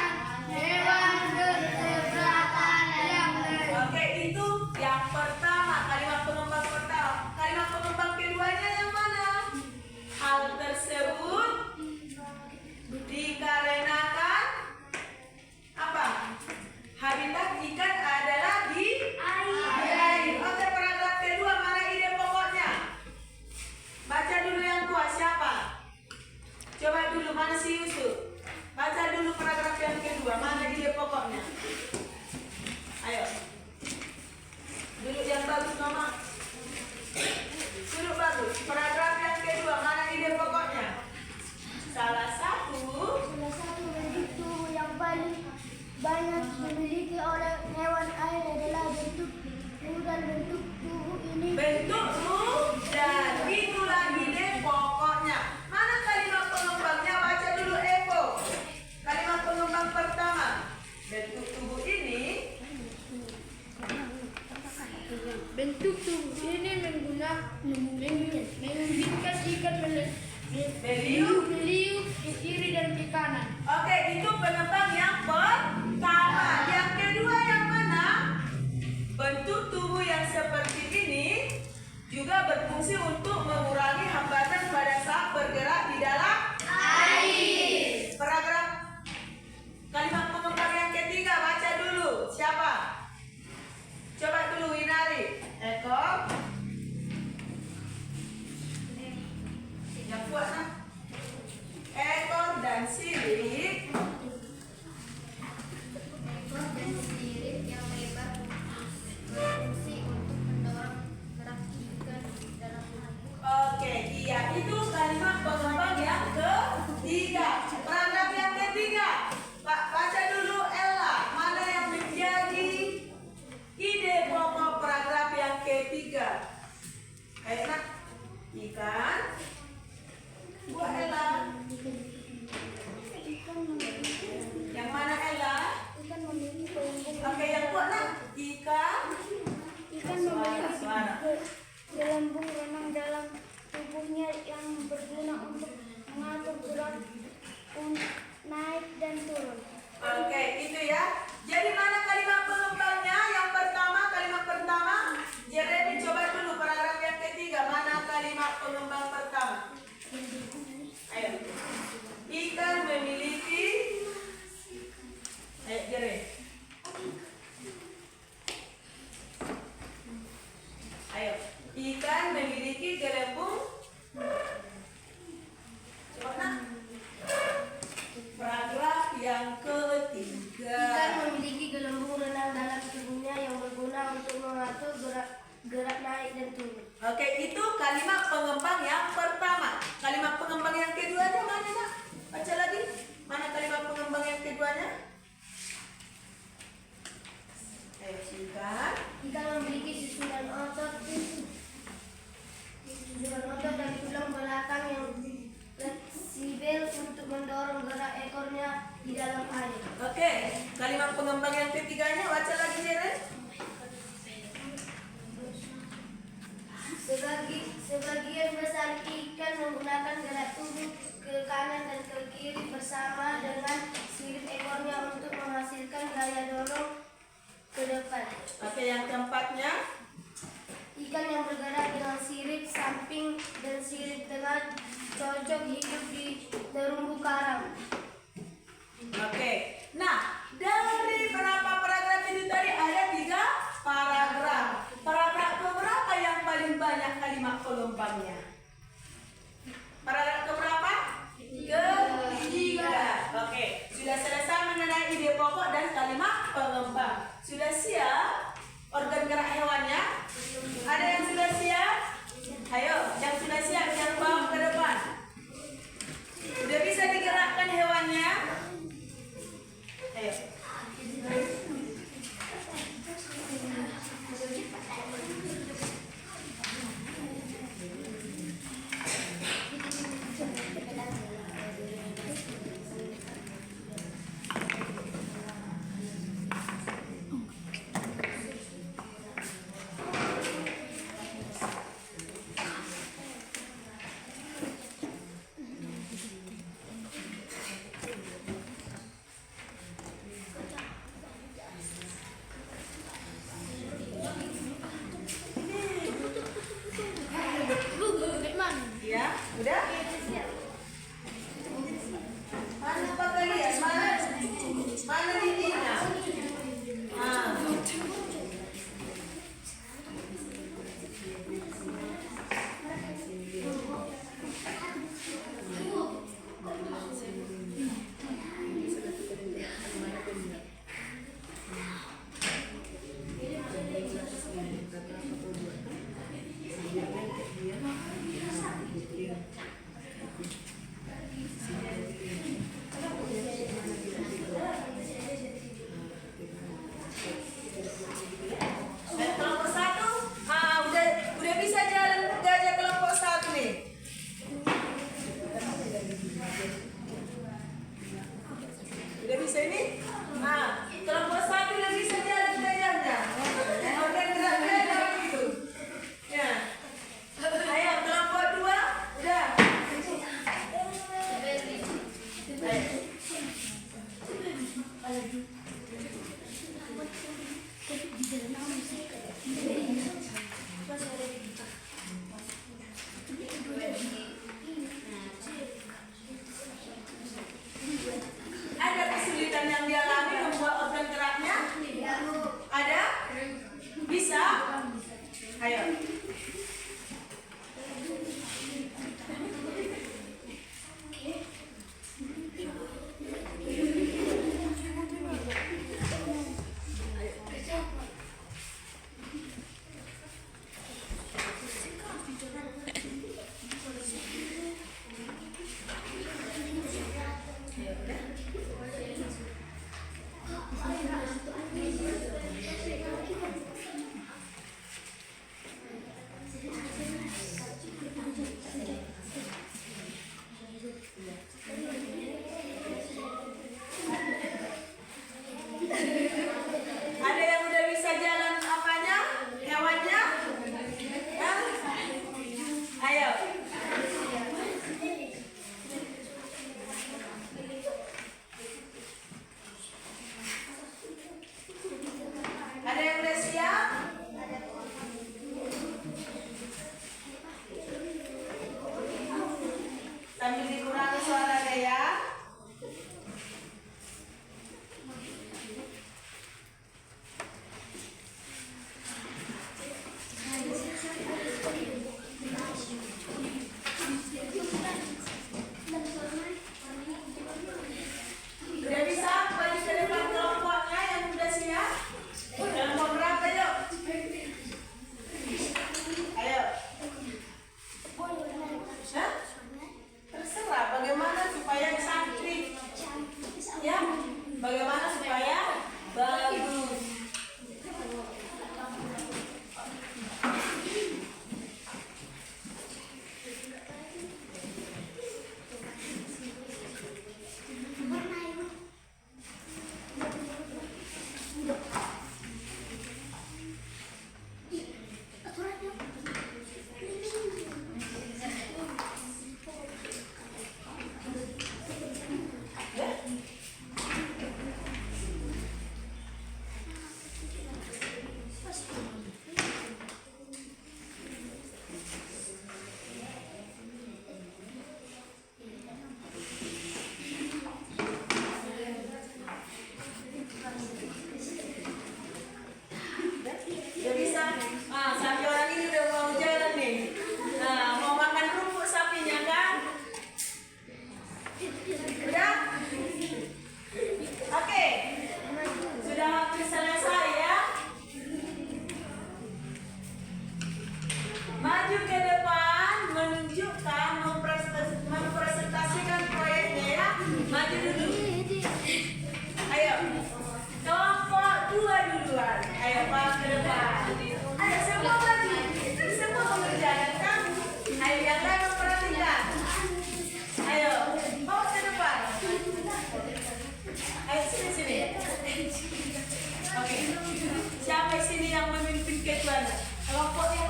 hewan vertebrata yang lain. Oke, itu yang pertama. Kalimat pengembang pertama. Kalimat pengembang keduanya yang mana? Hal tersebut dikarenakan apa? Habitat ikan adalah di air. Oke, paragraf kedua mana ide pokoknya? Baca dulu yang tua siapa? Coba dulu mana si Yusuf? Baca dulu paragraf yang kedua mana ide pokoknya? Ayo. Duduk yang bagus mama. Duduk bagus. Paragraf yang kedua mana ide pokoknya? Salah satu bentuk tubuh yang paling banyak dimiliki oleh hewan air adalah bentuk tubuh dan bentuk tubuh ini bentuk dan itulah ide pokoknya. Mana kalimat pengembangnya? Baca dulu Evo. Kalimat pengembang pertama. Bentuk tubuh ini memungkinkan ikan Beliau. meliuk di kiri dan di kanan. Oke, itu pengembang yang pertama. Yang kedua yang mana? Bentuk tubuh yang seperti ini juga berfungsi untuk mengurangi hambatan pada saat bergerak di dalam Air. paragraf kalimat pengembang yang ketiga. Baca dulu. Siapa? Coba dulu Winari. Eko. Yang kuat nah. ikan. Buat Ella. Yang mana Ella? Ikan memiliki gelembung. Oke, yang buat nak. Ikan. Ikan Suara. memiliki gelembung renang dalam tubuhnya yang berguna untuk mengatur gerak naik dan turun. Oke, itu ya. Jadi mana kalimat pengembangnya? Yang pertama, kalimat pertama. Jeremy coba dulu paragraf yang ketiga. Mana kalimat pengembang pertama? Ayo. Ikan memiliki. Ayo, Jeremy. Ayo. Ikan memiliki gelembung. Coba nak. Paragraf yang ketiga. Ikan memiliki gelembung renang dalam tubuhnya yang berguna untuk mengatur gerak naik dan turun. Oke, itu kalimat pengembang yang pertama. Kalimat pengembang yang keduanya mana nak? Baca lagi. Mana kalimat pengembang yang keduanya? Ayo, silakan. Ikan memiliki susunan otot dan tulang belakang yang fleksibel untuk mendorong gerak ekornya di dalam air. Oke, kalimat pengembang yang ketiganya baca lagi, Jeren. Sebagian besar ikan menggunakan gerak tubuh ke kanan dan ke kiri bersama dengan sirip ekornya untuk menghasilkan gaya dorong ke depan. Oke, yang keempatnya. Ikan yang bergerak dengan sirip samping dan sirip tengah cocok hidup di terumbu karang. Oke, nah dari berapa paragraf itu tadi ada 3 paragraf. Paragraf keberapa yang paling banyak kalimat pengembangnya? Paragraf keberapa? Ketiga. Oke, sudah selesai mengenai ide pokok dan kalimat pengembang. Sudah siap organ gerak hewannya? Ada yang sudah siap? Ayo, yang sudah siap yang bawa ke depan. Sudah bisa digerakkan hewannya? Ayo.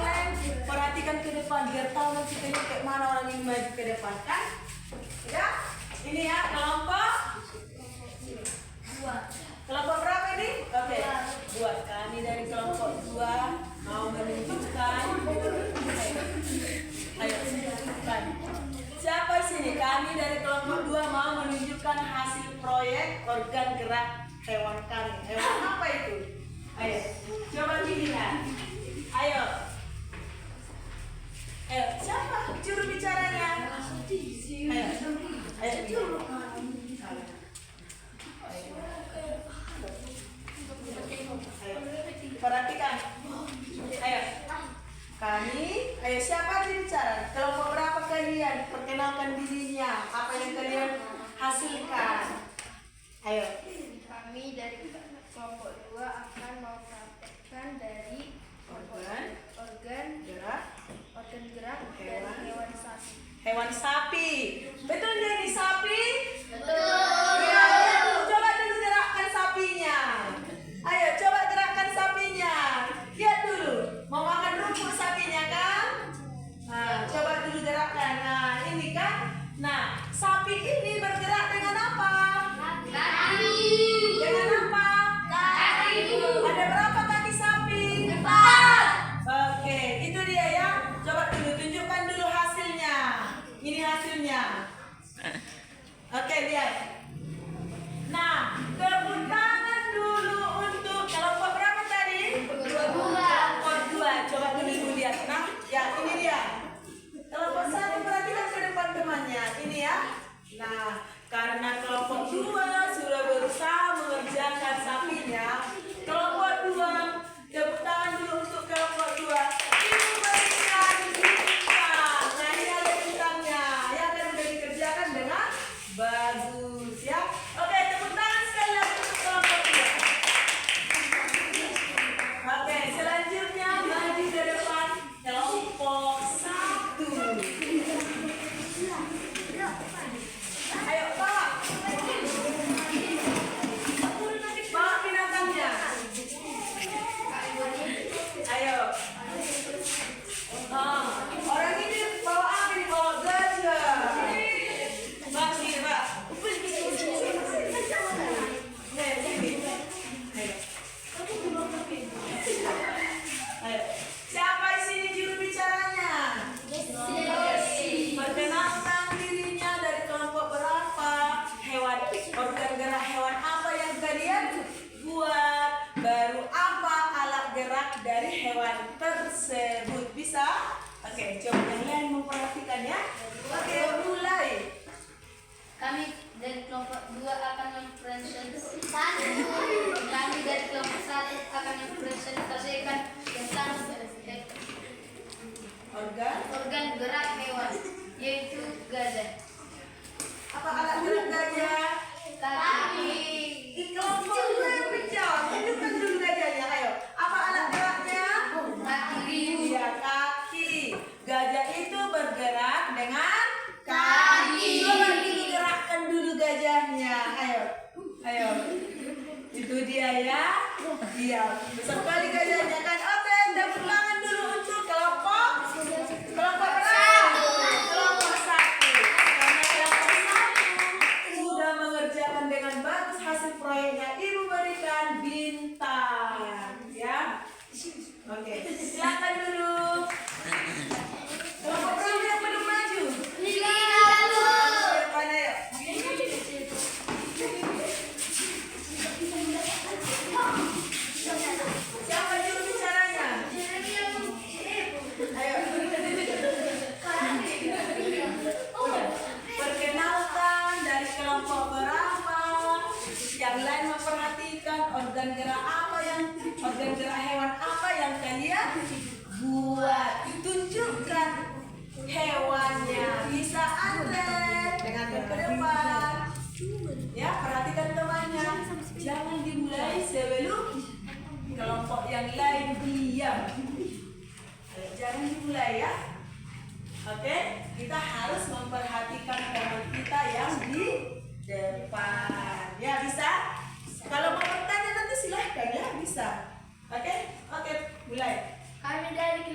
lain perhatikan ke depan biar tahu nanti kayak mana orang ini maju ke depan kan? Ya, ini ya kelompok kelompok berapa ini? Oke, buat kami dari kelompok 2 mau menunjukkan. Ayo tunjukkan. Siapa sini? Kami dari kelompok 2 mau menunjukkan hasil proyek organ gerak hewan kami. Hewan apa itu? Ayo, coba dilihat. Ayo. Ayo, siapa juru bicaranya? Ayo, juru. Ayo, perhatikan. Ayo, kami. Ayo, siapa yang bicara? Kelompok berapa kalian? Perkenalkan dirinya. Apa yang kalian hasilkan? Ayo. Kami dari kelompok 2 akan mempraktekkan dari organ gerak dari hewan sapi. Hewan sapi. Betul nggak ini sapi? Betul. Ya, coba dulu gerakkan sapinya. Ayo, coba gerakkan sapinya. Lihat dulu. Mau makan rumput sapinya kan? Nah, coba dulu gerakkan. Nah, ini kan. Nah, sapi ini bergerak dengan apa? Kaki. Dengan apa? Kaki. Ada berapa kaki sapi? 4. Oke, itu dia ya. Coba dulu tunjukkan dulu hasilnya. Ini hasilnya. Oke, lihat. Nah, tepuk tangan dulu untuk kelompok berapa tadi? Kelompok 2. Coba dulu lihat. Nah, ya ini dia. Kelompok 1 perhatikan ke depan temannya. Ini ya. Nah, karena kelompok 2 sudah berusaha mengerjakan sapinya, kelompok 2 tepuk tangan dulu untuk kelompok 2. Ibu berikan bintang. Nah, ini ada bintangnya. Ya kan sudah dikerjakan dengan bagus ya. Oke, tepuk tangan sekali lagi untuk kelompok 2. Oke, selanjutnya maju ke depan kelompok 1. Ayo, bawa. Bawa binatangnya. Ayo. Orang ini bawa apa nih? Bawa gajah. Mbak, sini, Mbak. Nih, sini. Ayo. Siapa di sini juru bicaranya? Perkenalkan dirinya dari kelompok berapa? Hewan organ gerak hewan apa yang kalian buat? Baru apa alat gerak dari hewan tersebut? Bisa? Oke, coba yang lain memperhatikan ya. Oke, mulai. Kami dari kelompok 2 akan mempresentasikan. Kami dari kelompok 1 akan mempresentasikan tentang organ gerak hewan, yaitu gajah. Apa alat gerak gajah? Kaki. Di kelompok 2 yang menjawab. Tunjukkan dulu gajahnya. Ayo. Apa alat geraknya? Kaki. Iya, kaki. Gajah itu bergerak dengan Kaki. Coba dulu gerakkan dulu gajahnya. Ayo. Ayo. Itu dia ya. Iya. Besar kali gajahnya kan. Oke, tepuk tangan dulu untuk kelompok berapa? Kelompok 1. Karena kelompok 1 sudah mengerjakan dengan bagus hasil proyeknya. Ibu berikan bintang. Ya. Oke. Silakan dulu. Kelompok berapa yang belum maju? Depan ayo. Siapa juru bicaranya?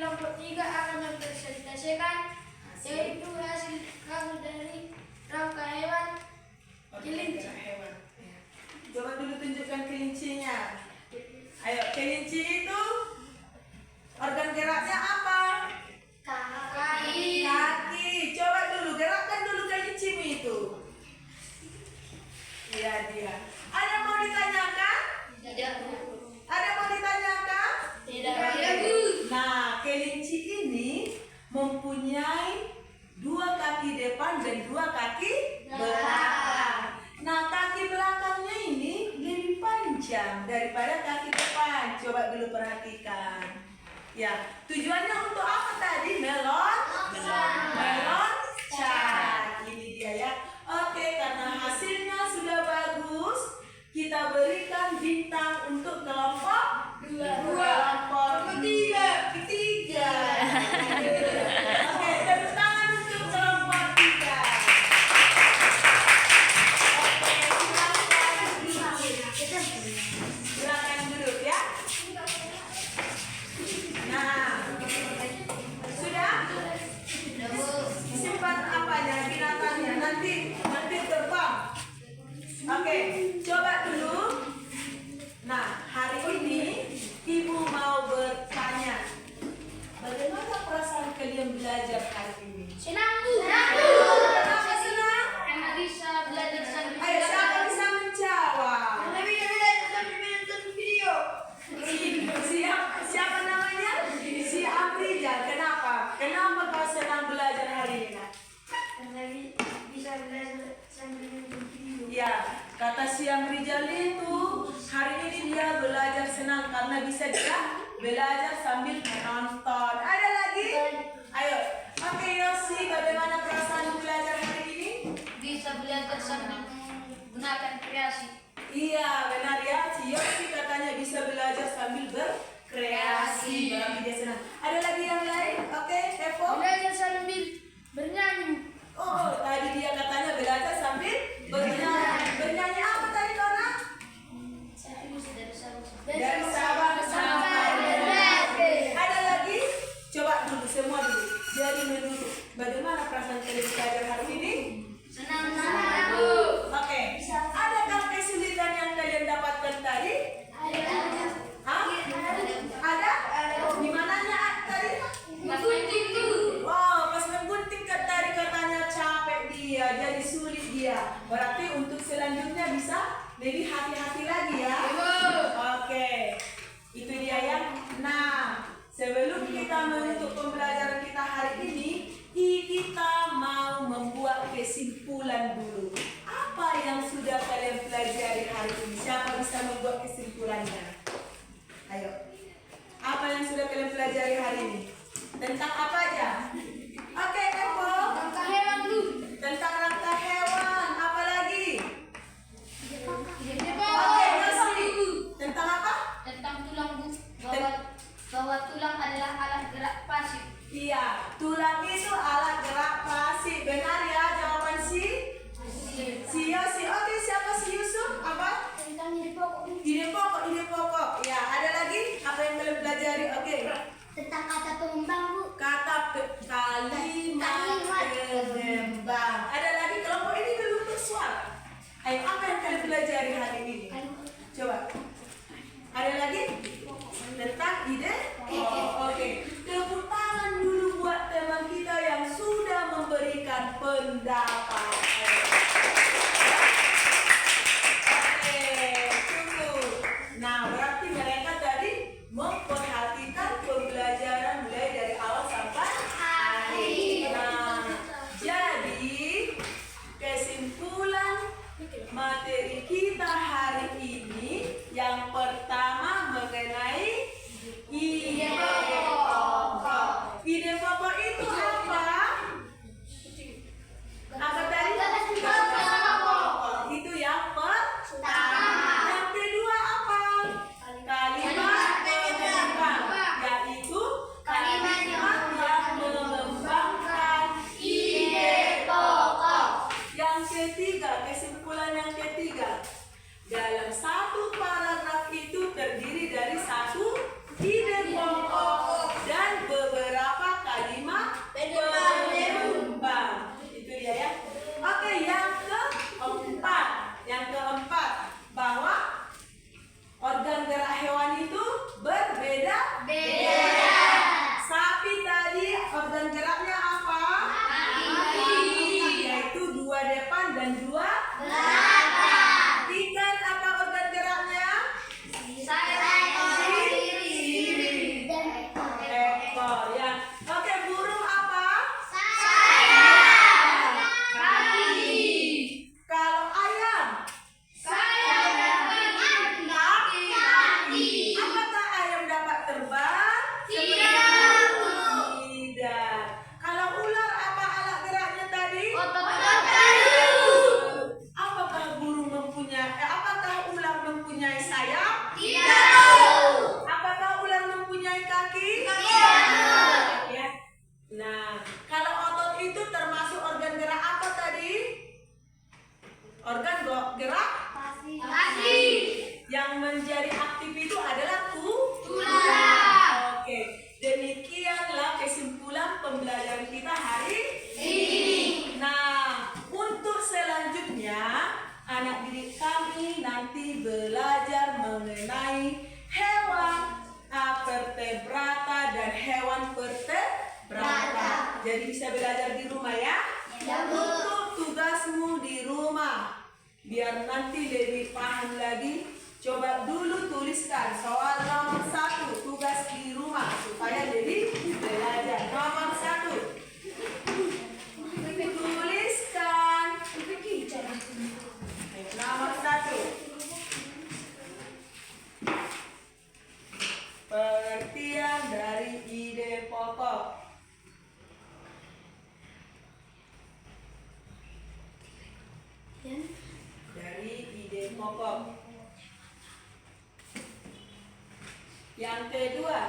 kelompok 3 akan mempresentasikan yaitu hasil kamu dari rangka hewan kelinci. Hewan. Coba dulu tunjukkan kelincinya. Ayo, kelinci itu organ geraknya apa? Kaki. Kaki. Coba dulu gerakkan dulu kelincimu itu. Iya dia. Ada mau ditanyakan? Tidak. Ada mau ditanyakan? Tidak. Nah, kelinci ini mempunyai 2 kaki depan dan 2 kaki belakang. Nah, kaki belakangnya ini lebih panjang daripada kaki depan. Coba dulu perhatikan. Ya, tujuannya untuk apa tadi? Meloncat. Ini dia ya. Oke, karena hasilnya sudah bagus, kita berikan bintang untuk kelompok 2. Kelompok ketiga. Oke, tepuk tangan untuk kelompok 3. Oke, silakan duduk ya. Nah, sudah? Simpan apanya, binatangnya, nanti terbang. Oke, coba dulu. Nah, hari ini Ibu mau bertanya, bagaimana perasaan kalian belajar hari ini? Senang. Kenapa senang? Karena bisa belajar sambil Ayo, siapa bisa menjawab? Siapa namanya? Si Amrija. Kenapa? Kenapa kau senang belajar hari ini? Nak? Karena bisa belajar sambil nonton video. Ya, kata si Amrija itu hari ini dia belajar senang karena bisa dia belajar sambil menonton. Ada lagi? Ayo. Oke, Yosi, bagaimana perasaan belajar hari ini? bisa belajar sambil menggunakan kreasi. Iya, benar ya. Si Yosi katanya bisa belajar sambil berkreasi. Berarti dia senang. Ada lagi yang lain? Oke, Evo. Belajar sambil bernyanyi. Oh, tadi dia katanya belajar sambil bernyanyi. Bernyanyi apa tadi, Nona? Dari Sabang sampai Merauke. Ada lagi? Coba dulu, semua dulu. Jadi menurut bagaimana perasaan kalian belajar hari ini? Senang. Oke. Adakah kesulitan yang kalian dapatkan tadi? Hah? Ada? Di mananya tadi? Wow, pas menggunting tadi katanya capek dia, jadi sulit dia. Berarti untuk selanjutnya bisa lebih hati-hati lagi ya. Oke, itu dia ya. Nah, sebelum kita menutup pembelajaran kita hari ini, kita mau membuat kesimpulan dulu. Apa yang sudah kalian pelajari hari ini? Siapa bisa membuat kesimpulannya? Ayo. Apa yang sudah kalian pelajari hari ini? Tentang apa aja? Oke, Evo. Rangka hewan dulu. Tentang rangka hewan. Apa lagi? Oke, Oke, Yosi. Tentang apa? Tentang tulang bahwa tulang adalah alat gerak pasif. Iya, tulang itu alat gerak pasif. Benar ya jawaban si Yosi. Oke, siapa si Yusuf? Apa? depan dan 2 belakang. Ikan apa organ geraknya? Sirip. Dan ekor. Ekor ya. Oke, burung apa? Kaki. Kalau ayam? Apakah ayam dapat terbang? Tidak. Kalau ular apa alat geraknya tadi? Apakah ular mempunyai sayap? Apakah ular mempunyai kaki? Ya. Nah, kalau otot itu termasuk organ gerak apa tadi? Organ gerak yang menjadi aktif itu adalah tulang. Oke, demikianlah kesimpulan pembelajaran kita hari ini. Nah, untuk selanjutnya anak didik kami nanti belajar mengenai hewan vertebrata dan hewan vertebrata. Jadi bisa belajar di rumah ya. Untuk tugasmu di rumah, biar nanti lebih paham lagi, coba dulu tuliskan soal nomor 1 tugas di rumah supaya lebih belajar. Nomor 1 tuliskan. Nomor 1 pengertian dari ide pokok. Dari ide pokok. Yang kedua.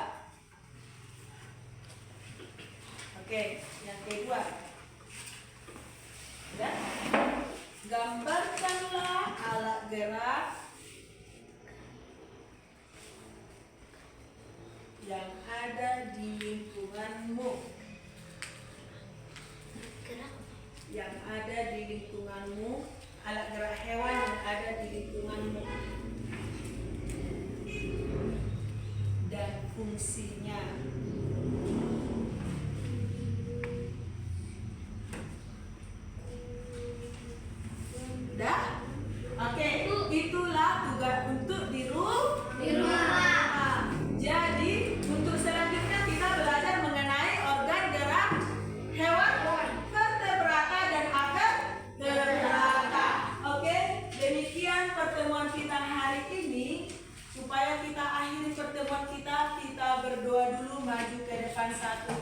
Oke, yang kedua. Ya. Gambarkanlah alat gerak yang ada di lingkunganmu. Yang ada di lingkunganmu, alat gerak hewan yang ada di lingkunganmu dan fungsinya. Udah? Oke, itulah tugas untuk di rumah. Jadi untuk selanjutnya kita belajar mengenai organ gerak hewan vertebrata dan avertebrata. Oke, demikian pertemuan kita hari ini. Supaya kita akhiri pertemuan kita berdoa dulu, maju ke depan 1